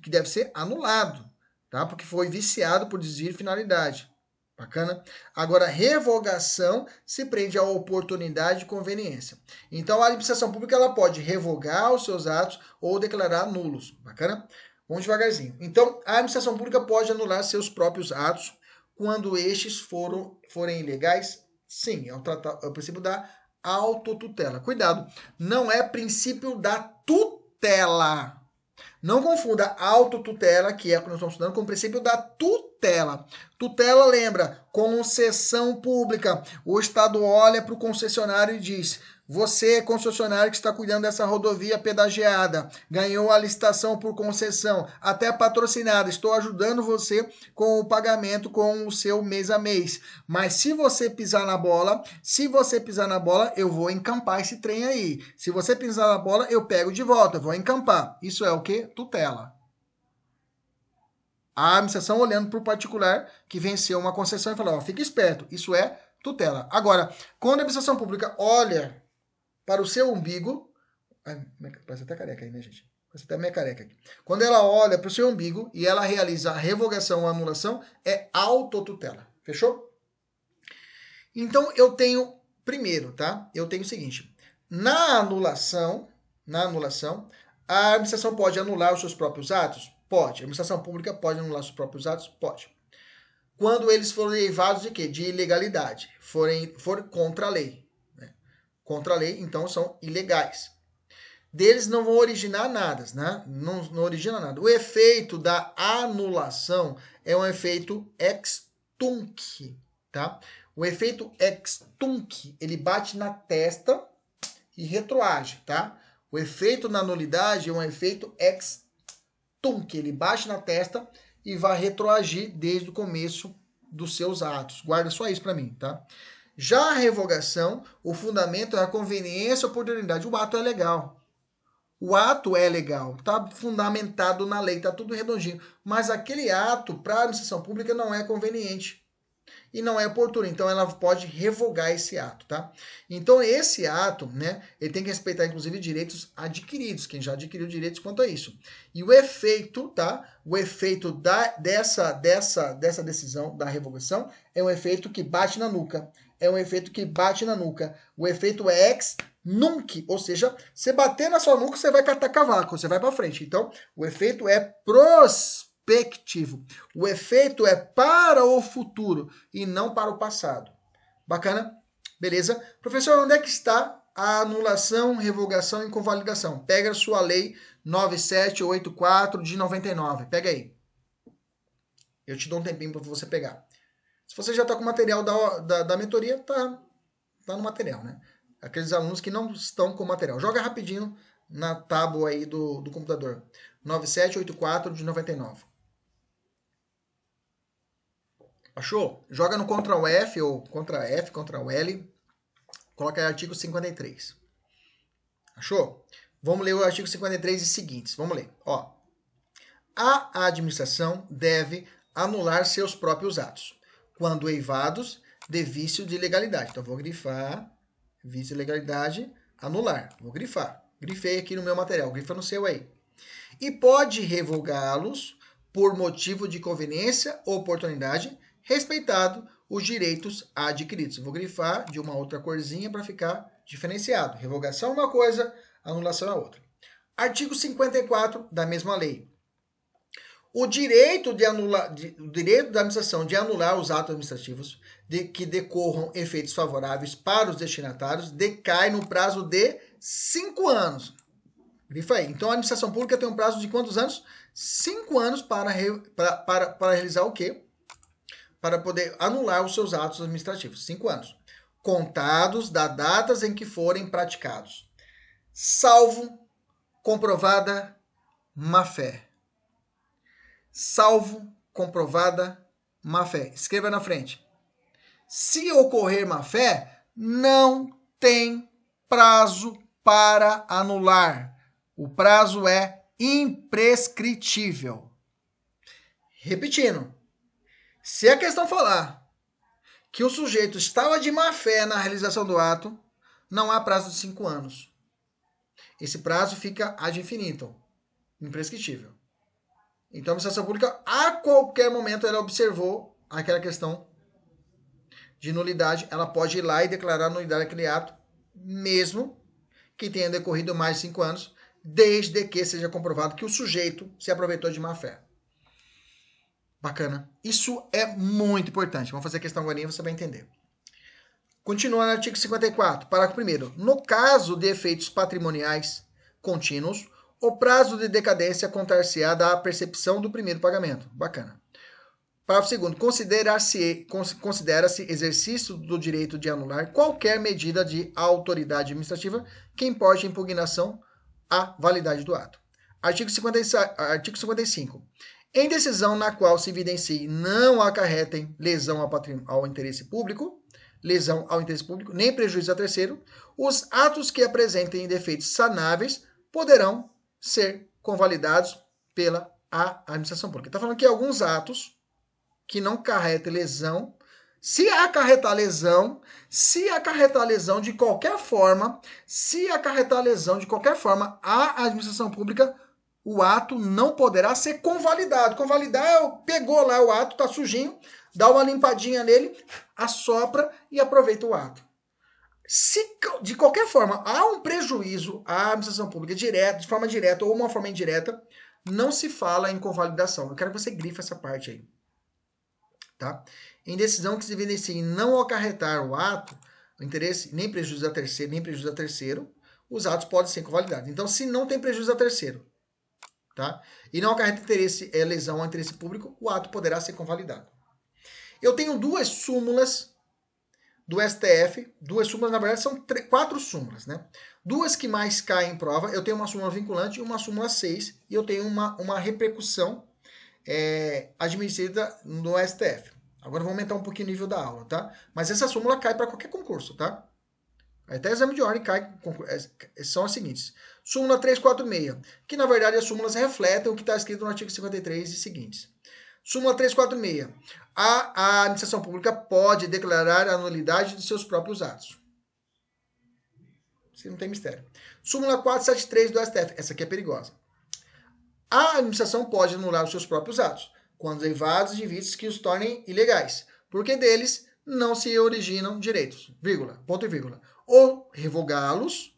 que deve ser anulado, tá? Porque foi viciado por desvio de finalidade. Bacana? Agora, revogação se prende à oportunidade e conveniência. Então, a administração pública ela pode revogar os seus atos ou declarar nulos. Bacana? Vamos devagarzinho. Então, a administração pública pode anular seus próprios atos quando estes forem ilegais. Sim, é o princípio da autotutela. Cuidado, não é princípio da tutela. Não confunda autotutela, que é o que nós estamos estudando, com o princípio da tutela. Tutela, lembra, concessão pública. O Estado olha para o concessionário e diz: você, concessionário que está cuidando dessa rodovia pedagiada, ganhou a licitação por concessão, até patrocinada, estou ajudando você com o pagamento com o seu mês a mês. Mas se você pisar na bola, eu vou encampar esse trem aí. Se você pisar na bola, eu pego de volta, vou encampar. Isso é o quê? Tutela. A administração olhando para o particular que venceu uma concessão e fala: ó, fica esperto, isso é tutela. Agora, quando a administração pública olha para o seu umbigo, parece até careca aí, né, gente? Parece até minha careca aqui. Quando ela olha para o seu umbigo e ela realiza a revogação ou anulação, é autotutela. Fechou? Então, eu tenho, primeiro, tá? Eu tenho o seguinte, na anulação, a administração pode anular os seus próprios atos? Pode. A administração pública pode anular os seus próprios atos? Pode. Quando eles forem derivados de quê? De ilegalidade. Forem contra a lei. Contra a lei, então são ilegais. Deles não vão originar nada, né? Não origina nada. O efeito da anulação é um efeito ex tunc, tá? O efeito ex tunc, ele bate na testa e retroage, tá? O efeito na nulidade é um efeito ex tunc, ele bate na testa e vai retroagir desde o começo dos seus atos. Guarda só isso para mim, tá? Já a revogação, o fundamento é a conveniência ou oportunidade. O ato é legal. O ato é legal, está fundamentado na lei, está tudo redondinho. Mas aquele ato, para a administração pública, não é conveniente. E não é oportuno. Então, ela pode revogar esse ato, tá? Então, esse ato, né, ele tem que respeitar, inclusive, direitos adquiridos. Quem já adquiriu direitos quanto a isso. E o efeito, tá? O efeito dessa decisão, da revogação, é um efeito que bate na nuca. É um efeito que bate na nuca. O efeito é ex nunc, ou seja, você bater na sua nuca, você vai catar cavaco, você vai para frente. Então, o efeito é prospectivo. O efeito é para o futuro e não para o passado. Bacana? Beleza? Professor, onde é que está a anulação, revogação e convalidação? Pega a sua lei 9784 de 99. Pega aí. Eu te dou um tempinho para você pegar. Se você já está com o material da mentoria, tá no material, né? Aqueles alunos que não estão com o material. Joga rapidinho na tábua aí do computador. 9784 de 99. Achou? Joga no Ctrl F ou Ctrl F, Ctrl L. Coloca aí artigo 53. Achou? Vamos ler o artigo 53 e seguintes. Vamos ler. Ó. A administração deve anular seus próprios atos, quando eivados, de vício de legalidade. Então, vou grifar vício de legalidade, anular. Vou grifar. Grifei aqui no meu material, grifa no seu aí. E pode revogá-los por motivo de conveniência ou oportunidade, respeitado os direitos adquiridos. Vou grifar de uma outra corzinha para ficar diferenciado. Revogação é uma coisa, anulação é outra. Artigo 54 da mesma lei. O direito da administração de anular os atos administrativos que decorram efeitos favoráveis para os destinatários decai no prazo de 5 anos. Grifa aí. Então, a administração pública tem um prazo de quantos anos? 5 anos para realizar o quê? Para poder anular os seus atos administrativos. 5 anos. Contados das datas em que forem praticados. Salvo comprovada má-fé. Salvo comprovada má-fé. Escreva na frente. Se ocorrer má-fé, não tem prazo para anular. O prazo é imprescritível. Repetindo, se a questão falar que o sujeito estava de má-fé na realização do ato, não há prazo de 5 anos. Esse prazo fica ad infinitum, imprescritível. Então, a administração pública, a qualquer momento, ela observou aquela questão de nulidade, ela pode ir lá e declarar a nulidade daquele ato, mesmo que tenha decorrido mais de 5 anos, desde que seja comprovado que o sujeito se aproveitou de má-fé. Bacana. Isso é muito importante. Vamos fazer a questão agora e você vai entender. Continuando no artigo 54, parágrafo 1º. No caso de efeitos patrimoniais contínuos, o prazo de decadência contar-se-á da percepção do primeiro pagamento. Bacana. Parágrafo 2º. Considera-se exercício do direito de anular qualquer medida de autoridade administrativa que importe impugnação à validade do ato. Artigo 55. Em decisão na qual se evidencie não acarretem lesão ao interesse público, nem prejuízo a terceiro, os atos que apresentem defeitos sanáveis poderão ser convalidados pela administração pública. Está falando que alguns atos que não acarretem lesão, se acarretar lesão de qualquer forma, a administração pública, o ato não poderá ser convalidado. Convalidar, pegou lá o ato, está sujinho, dá uma limpadinha nele, assopra e aproveita o ato. Se de qualquer forma há um prejuízo à administração pública de forma direta ou uma forma indireta, não se fala em convalidação. Eu quero que você grife essa parte aí. Tá? Em decisão que se evidencie não acarretar o ato, o interesse, nem prejuízo a terceiro, os atos podem ser convalidados. Então, se não tem prejuízo a terceiro, tá? E não acarreta lesão ao interesse público, o ato poderá ser convalidado. Eu tenho 2 súmulas do STF, 2 súmulas, na verdade são 4 súmulas, né? 2 que mais caem em prova, eu tenho uma súmula vinculante e uma súmula 6, e eu tenho uma repercussão administrada no STF. Agora eu vou aumentar um pouquinho o nível da aula, tá? Mas essa súmula cai para qualquer concurso, tá? Até exame de ordem cai, são as seguintes. Súmula 346, que na verdade as súmulas refletem o que está escrito no artigo 53 e seguintes. Súmula 346. A administração pública pode declarar a nulidade de seus próprios atos. Isso não tem mistério. Súmula 473 do STF. Essa aqui é perigosa. A administração pode anular os seus próprios atos, quando derivados de vícios que os tornem ilegais, porque deles não se originam direitos, vírgula, ponto e vírgula, ou revogá-los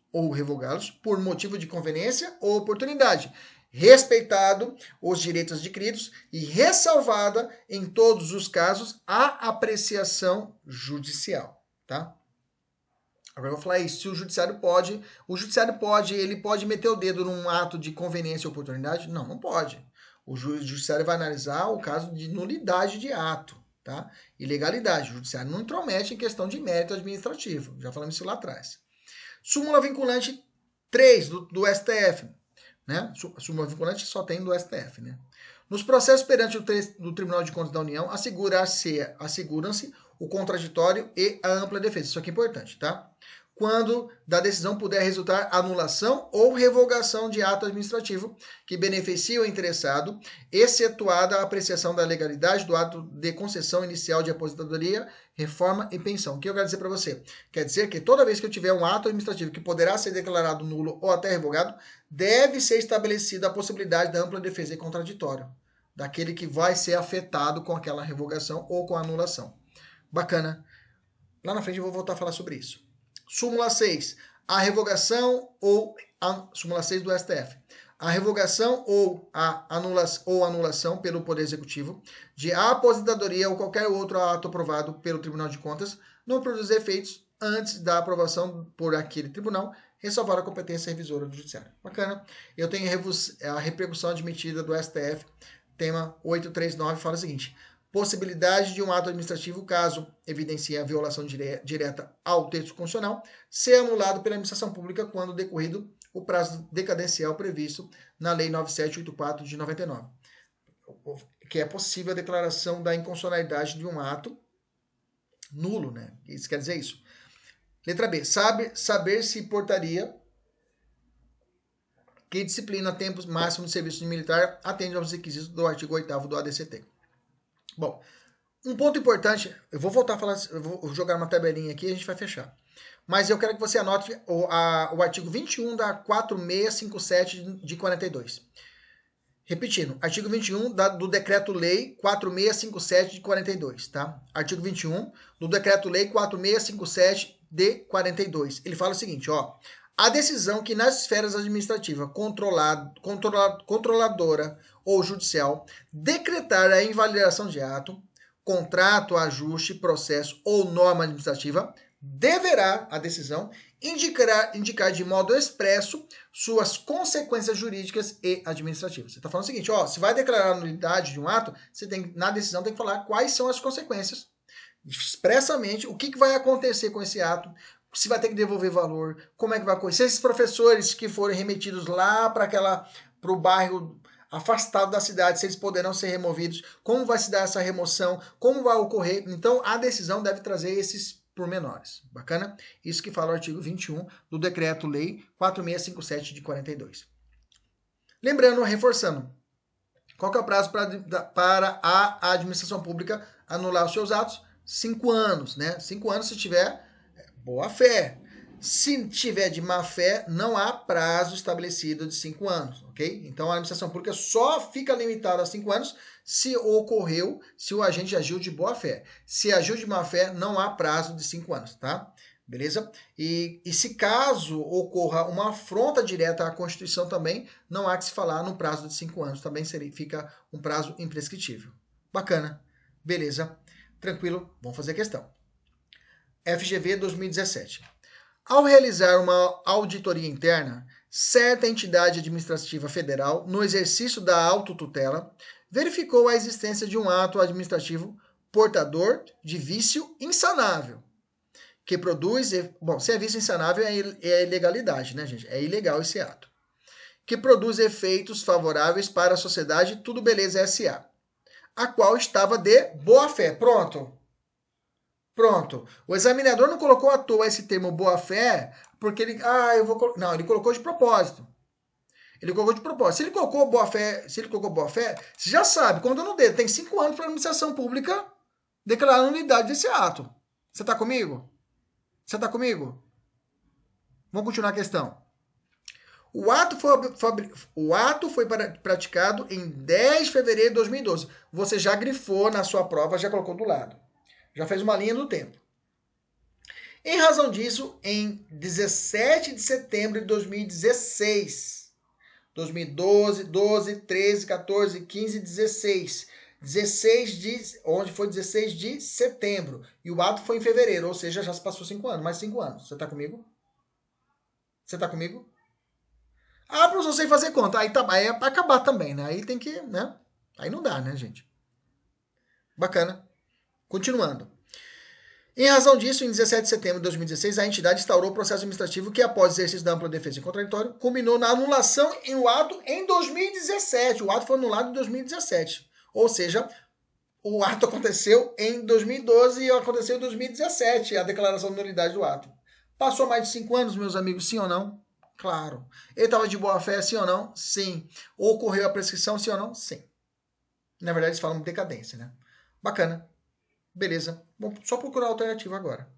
por motivo de conveniência ou oportunidade, respeitado os direitos adquiridos e ressalvada, em todos os casos, a apreciação judicial, tá? Agora eu vou falar isso, se o judiciário pode, ele pode meter o dedo num ato de conveniência ou oportunidade? Não, não pode. O judiciário vai analisar o caso de nulidade de ato, tá? Ilegalidade. O judiciário não intromete em questão de mérito administrativo. Já falamos isso lá atrás. Súmula vinculante 3 do STF, né? Súmula vinculante só tem do STF, né? Nos processos perante do Tribunal de Contas da União, asseguram-se o contraditório e a ampla defesa. Isso aqui é importante, tá? quando da decisão puder resultar anulação ou revogação de ato administrativo que beneficie o interessado, excetuada a apreciação da legalidade do ato de concessão inicial de aposentadoria, reforma e pensão. O que eu quero dizer para você? Quer dizer que toda vez que eu tiver um ato administrativo que poderá ser declarado nulo ou até revogado, deve ser estabelecida a possibilidade da ampla defesa e contraditório, daquele que vai ser afetado com aquela revogação ou com a anulação. Bacana. Lá na frente eu vou voltar a falar sobre isso. Súmula 6. A revogação ou súmula 6 do STF. A revogação ou a anulação pelo Poder Executivo de aposentadoria ou qualquer outro ato aprovado pelo Tribunal de Contas não produz efeitos antes da aprovação por aquele tribunal, ressalvar a competência revisora do Judiciário. Bacana. Eu tenho a repercussão admitida do STF, tema 839, fala o seguinte: possibilidade de um ato administrativo, caso evidencie a violação direta ao texto constitucional, ser anulado pela administração pública quando decorrido o prazo decadencial previsto na Lei 9784 de 99, que é possível a declaração da inconstitucionalidade de um ato nulo, né? Isso quer dizer isso. Letra B. Saber se portaria que disciplina tempos máximos de serviço militar atende aos requisitos do artigo 8º do ADCT. Bom, um ponto importante, eu vou voltar a falar, eu vou jogar uma tabelinha aqui e a gente vai fechar. Mas eu quero que você anote o artigo 21 da 4657 de 42. Repetindo, artigo 21 do Decreto-Lei 4657 de 42, tá? Artigo 21 do Decreto-Lei 4657 de 42. Ele fala o seguinte, ó: a decisão que nas esferas administrativa, controladora ou judicial decretar a invalidação de ato, contrato, ajuste, processo ou norma administrativa, deverá, a decisão, indicar de modo expresso suas consequências jurídicas e administrativas. Você está falando o seguinte, ó, se vai declarar a nulidade de um ato, você tem, na decisão tem que falar quais são as consequências, expressamente, o que vai acontecer com esse ato, se vai ter que devolver valor, como é que vai acontecer, esses professores que forem remetidos lá para o bairro afastado da cidade, se eles poderão ser removidos, como vai se dar essa remoção, como vai ocorrer. Então, a decisão deve trazer esses pormenores. Bacana? Isso que fala o artigo 21 do Decreto-Lei 4657 de 42. Lembrando, reforçando, qual que é o prazo para a administração pública anular os seus atos? 5 anos, né? 5 anos se tiver boa fé. Se tiver de má fé, não há prazo estabelecido de 5 anos, ok? Então, a administração pública só fica limitada a 5 anos se ocorreu, se o agente agiu de boa fé. Se agiu de má fé, não há prazo de 5 anos, tá? Beleza? E se caso ocorra uma afronta direta à Constituição também, não há que se falar no prazo de 5 anos. Também fica um prazo imprescritível. Bacana. Beleza. Tranquilo. Vamos fazer a questão. FGV 2017. Ao realizar uma auditoria interna, certa entidade administrativa federal, no exercício da autotutela, verificou a existência de um ato administrativo portador de vício insanável, que produz... Bom, se é vício insanável, é ilegalidade, né, gente? É ilegal esse ato. Que produz efeitos favoráveis para a sociedade Tudo Beleza S.A., a qual estava de boa-fé. Pronto. O examinador não colocou à toa esse termo boa-fé, porque ele... Não, ele colocou de propósito. Se ele colocou boa-fé, você já sabe, quando no dedo, tem 5 anos para a administração pública declarar a nulidade desse ato. Você está comigo? Vamos continuar a questão. O ato foi praticado em 10 de fevereiro de 2012. Você já grifou na sua prova, já colocou do lado. Já fez uma linha do tempo. Em razão disso, em 17 de setembro de 2016, 2012, 12, 13, 14, 15, 16. Onde foi 16 de setembro. E o ato foi em fevereiro, ou seja, já se passou 5 anos, mais 5 anos. Você está comigo? Ah, professor, sei fazer conta. Aí é para acabar também, né? Aí tem que, né? Aí não dá, né, gente? Bacana. Continuando. Em razão disso, em 17 de setembro de 2016, a entidade instaurou o processo administrativo que, após exercício da ampla defesa e contraditório, culminou na anulação do ato em 2017. O ato foi anulado em 2017. Ou seja, o ato aconteceu em 2012 e aconteceu em 2017, a declaração de nulidade do ato. Passou mais de 5 anos, meus amigos, sim ou não? Claro. Ele estava de boa fé, sim ou não? Sim. Ocorreu a prescrição, sim ou não? Sim. Na verdade, eles falam decadência, né? Bacana. Beleza. Bom, só procurar a alternativa agora.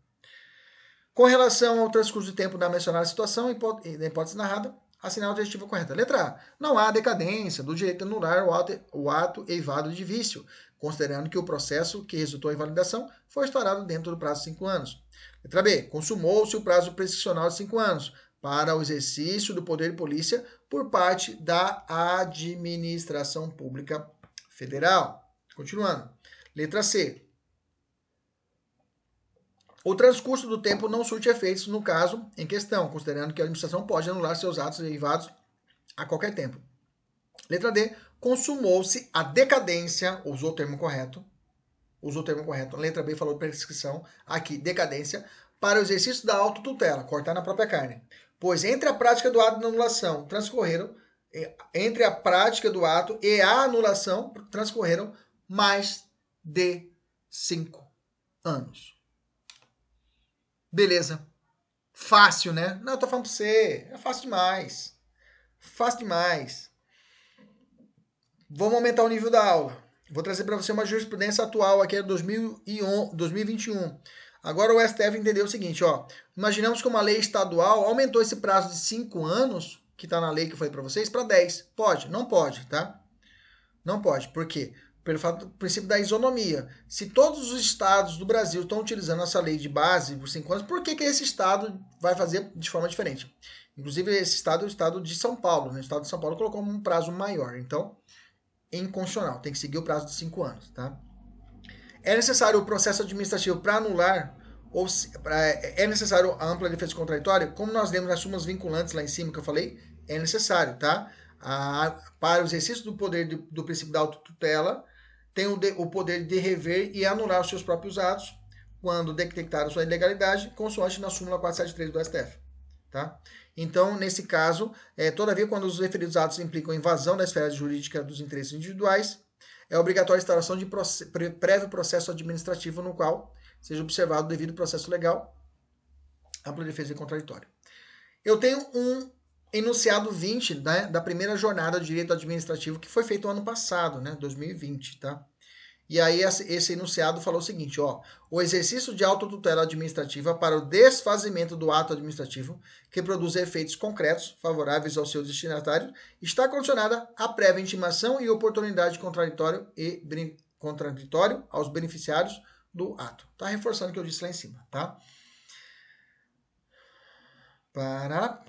Com relação ao transcurso de tempo da mencionada situação, da hipótese narrada, assinar a alternativa correta. Letra A. Não há decadência do direito a anular o ato eivado de vício, considerando que o processo que resultou em validação foi instaurado dentro do prazo de 5 anos. Letra B. Consumou-se o prazo prescricional de 5 anos para o exercício do poder de polícia por parte da administração pública federal. Continuando. Letra C. O transcurso do tempo não surte efeitos no caso em questão, considerando que a administração pode anular seus atos derivados a qualquer tempo. Letra D. Consumou-se a decadência, usou o termo correto. Letra B falou prescrição, aqui decadência, para o exercício da autotutela, cortar na própria carne. Pois entre a prática do ato de anulação entre a prática do ato e a anulação transcorreram mais de 5 anos. Beleza. Fácil, né? Não, eu tô falando pra você. É fácil demais. Fácil demais. Vamos aumentar o nível da aula. Vou trazer para você uma jurisprudência atual aqui, é 2021. Agora o STF entendeu o seguinte, ó. Imaginamos que uma lei estadual aumentou esse prazo de 5 anos, que está na lei que eu falei para vocês, para 10. Pode? Não pode, tá? Não pode. Por quê? Pelo fato do princípio da isonomia. Se todos os estados do Brasil estão utilizando essa lei de base por 5 anos, por que esse estado vai fazer de forma diferente? Inclusive, esse estado é o estado de São Paulo. Né? O estado de São Paulo colocou um prazo maior. Então, é inconstitucional. Tem que seguir o prazo de 5 anos. Tá? É necessário o processo administrativo para anular, ou é necessário a ampla defesa contraditória? Como nós lemos nas súmulas vinculantes lá em cima que eu falei, é necessário, tá? Para o exercício do poder do princípio da autotutela, tem o poder de rever e anular os seus próprios atos quando detectar a sua ilegalidade, consoante na súmula 473 do STF. Tá? Então, nesse caso, todavia, quando os referidos atos implicam invasão da esfera jurídica dos interesses individuais, é obrigatória a instauração de prévio processo administrativo no qual seja observado o devido processo legal, ampla defesa e contraditório. Eu tenho um enunciado 20, né, da primeira jornada de direito administrativo que foi feito ano passado, né, 2020, tá? E aí esse enunciado falou o seguinte, ó, o exercício de autotutela administrativa para o desfazimento do ato administrativo que produz efeitos concretos favoráveis ao seu destinatário está condicionada à prévia intimação e oportunidade contraditório aos beneficiários do ato. Tá reforçando o que eu disse lá em cima, tá? Parará.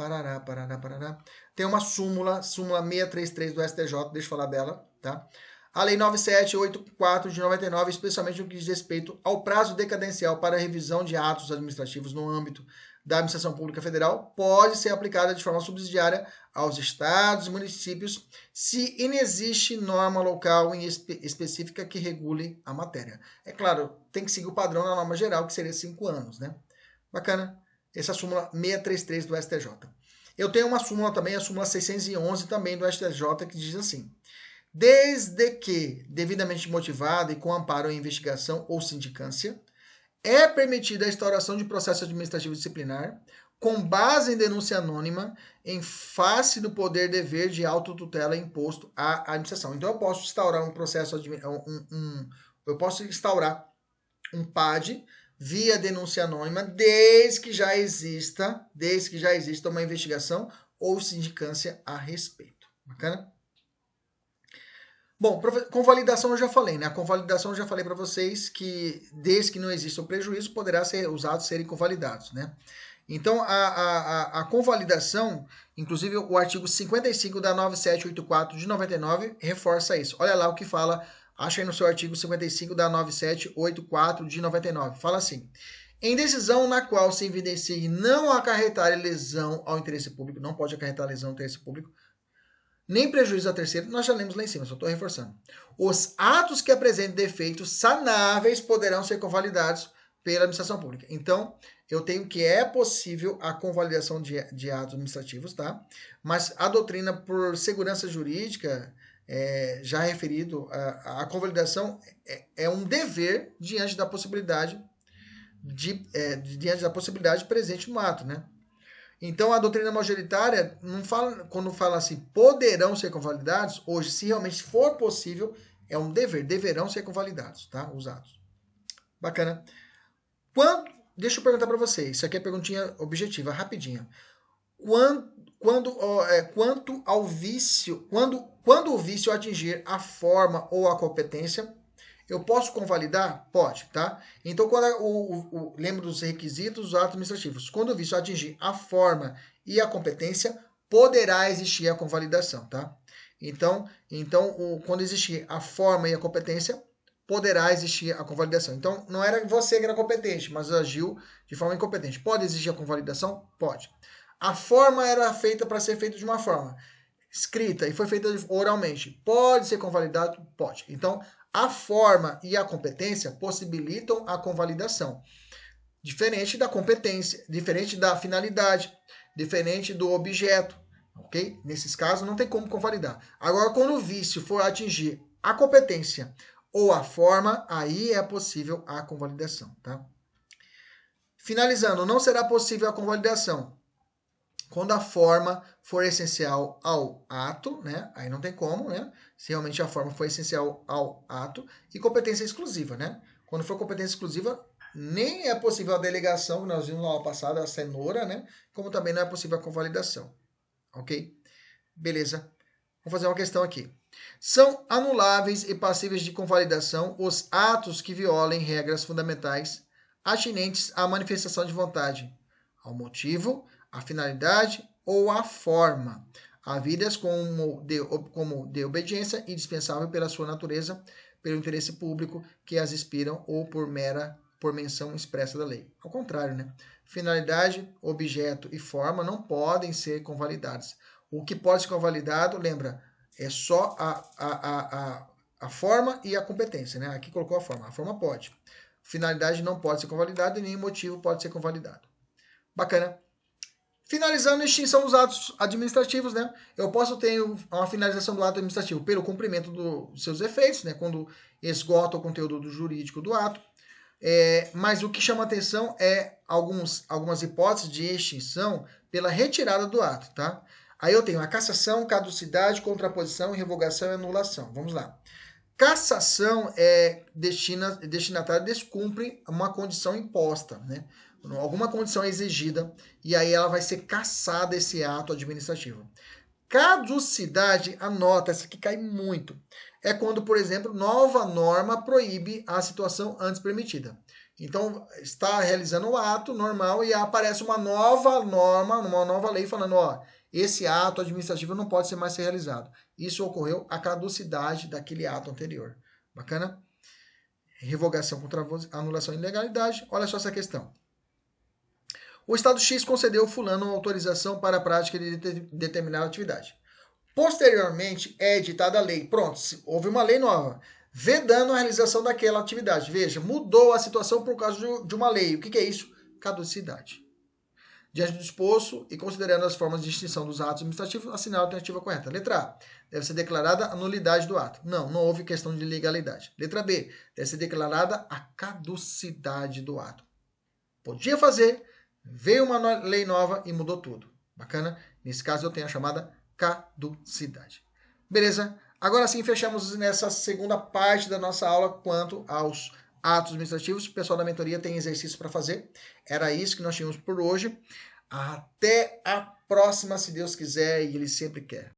Tem uma súmula 633 do STJ, deixa eu falar dela, tá? A Lei 9784 de 99, especialmente no que diz respeito ao prazo decadencial para revisão de atos administrativos no âmbito da Administração Pública Federal, pode ser aplicada de forma subsidiária aos estados e municípios se inexiste norma local específica que regule a matéria. É claro, tem que seguir o padrão da norma geral, que seria 5 anos, né? Bacana. Essa é a súmula 633 do STJ. Eu tenho uma súmula também, a súmula 611 também do STJ, que diz assim: desde que devidamente motivada e com amparo em investigação ou sindicância, é permitida a instauração de processo administrativo disciplinar com base em denúncia anônima em face do poder-dever de autotutela imposto à administração. Então, eu posso instaurar um processo, eu posso instaurar um PAD via denúncia anônima desde que já exista uma investigação ou sindicância a respeito. Bacana? Bom, convalidação eu já falei, né? A convalidação eu já falei para vocês que desde que não exista o prejuízo, poderá ser os atos serem convalidados, né? Então, a convalidação, inclusive o artigo 55 da 9784 de 99 reforça isso. Olha lá o que fala, acha aí no seu artigo 55 da 9784 de 99. Fala assim: em decisão na qual se evidencie não acarretar lesão ao interesse público, não pode acarretar lesão ao interesse público, nem prejuízo a terceiro, nós já lemos lá em cima, só estou reforçando. Os atos que apresentem defeitos sanáveis poderão ser convalidados pela administração pública. Então, eu tenho que é possível a convalidação de atos administrativos, tá? Mas a doutrina, por segurança jurídica, já referido, a convalidação é um dever diante da possibilidade diante da possibilidade presente no ato, né? Então, a doutrina majoritária, não fala, quando fala assim, poderão ser convalidados, hoje, se realmente for possível, é um dever, deverão ser convalidados, tá? Os atos. Bacana. Deixa eu perguntar para vocês, isso aqui é perguntinha objetiva, rapidinho. Quanto ao vício, quando o vício atingir a forma ou a competência, eu posso convalidar? Pode, tá? Então, lembra dos requisitos dos atos administrativos. Quando o vício atingir a forma e a competência, poderá existir a convalidação, tá? Então quando existir a forma e a competência, poderá existir a convalidação. Então, não era você que era competente, mas agiu de forma incompetente. Pode existir a convalidação? Pode. A forma era feita para ser feita de uma forma escrita e foi feita oralmente. Pode ser convalidado? Pode. Então, a forma e a competência possibilitam a convalidação. Diferente da competência, diferente da finalidade, diferente do objeto, ok? Nesses casos não tem como convalidar. Agora, quando o vício for atingir a competência ou a forma, aí é possível a convalidação, tá? Finalizando, não será possível a convalidação quando a forma for essencial ao ato, né? Aí não tem como, né? Se realmente a forma for essencial ao ato, e competência exclusiva, né? Quando for competência exclusiva, nem é possível a delegação, que nós vimos na aula passada, a cenoura, né? Como também não é possível a convalidação. Ok? Beleza. Vamos fazer uma questão aqui. São anuláveis e passíveis de convalidação os atos que violem regras fundamentais atinentes à manifestação de vontade, ao motivo, à finalidade ou à forma, havidas como de obediência indispensável pela sua natureza, pelo interesse público que as inspiram ou por menção expressa da lei. Ao contrário, né? Finalidade, objeto e forma não podem ser convalidados. O que pode ser convalidado, lembra, é só a forma e a competência, né? Aqui colocou a forma. A forma pode. Finalidade não pode ser convalidada e nem motivo pode ser convalidado. Bacana. Finalizando a extinção dos atos administrativos, né? Eu posso ter uma finalização do ato administrativo pelo cumprimento dos seus efeitos, né? Quando esgota o conteúdo jurídico do ato. Mas o que chama atenção é algumas hipóteses de extinção pela retirada do ato, tá? Aí eu tenho a cassação, caducidade, contraposição, revogação e anulação. Vamos lá. Cassação é destinatário descumpre uma condição imposta, né? Alguma condição é exigida e aí ela vai ser cassada esse ato administrativo. Caducidade, anota, essa aqui cai muito. É quando, por exemplo, nova norma proíbe a situação antes permitida. Então, está realizando o ato normal e aparece uma nova norma, uma nova lei falando, ó, esse ato administrativo não pode ser mais realizado. Isso ocorreu a caducidade daquele ato anterior. Bacana? Revogação, anulação e ilegalidade. Olha só essa questão. O Estado X concedeu fulano autorização para a prática de determinada atividade. Posteriormente, é editada a lei. Pronto, houve uma lei nova, vedando a realização daquela atividade. Veja, mudou a situação por causa de uma lei. O que é isso? Caducidade. Diante do disposto e considerando as formas de extinção dos atos administrativos, assinar a alternativa correta. Letra A. Deve ser declarada a nulidade do ato. Não houve questão de legalidade. Letra B. Deve ser declarada a caducidade do ato. Podia fazer, veio uma lei nova e mudou tudo. Bacana? Nesse caso eu tenho a chamada caducidade. Beleza? Agora sim fechamos nessa segunda parte da nossa aula quanto aos atos administrativos. O pessoal da mentoria tem exercício para fazer. Era isso que nós tínhamos por hoje. Até a próxima, se Deus quiser e Ele sempre quer.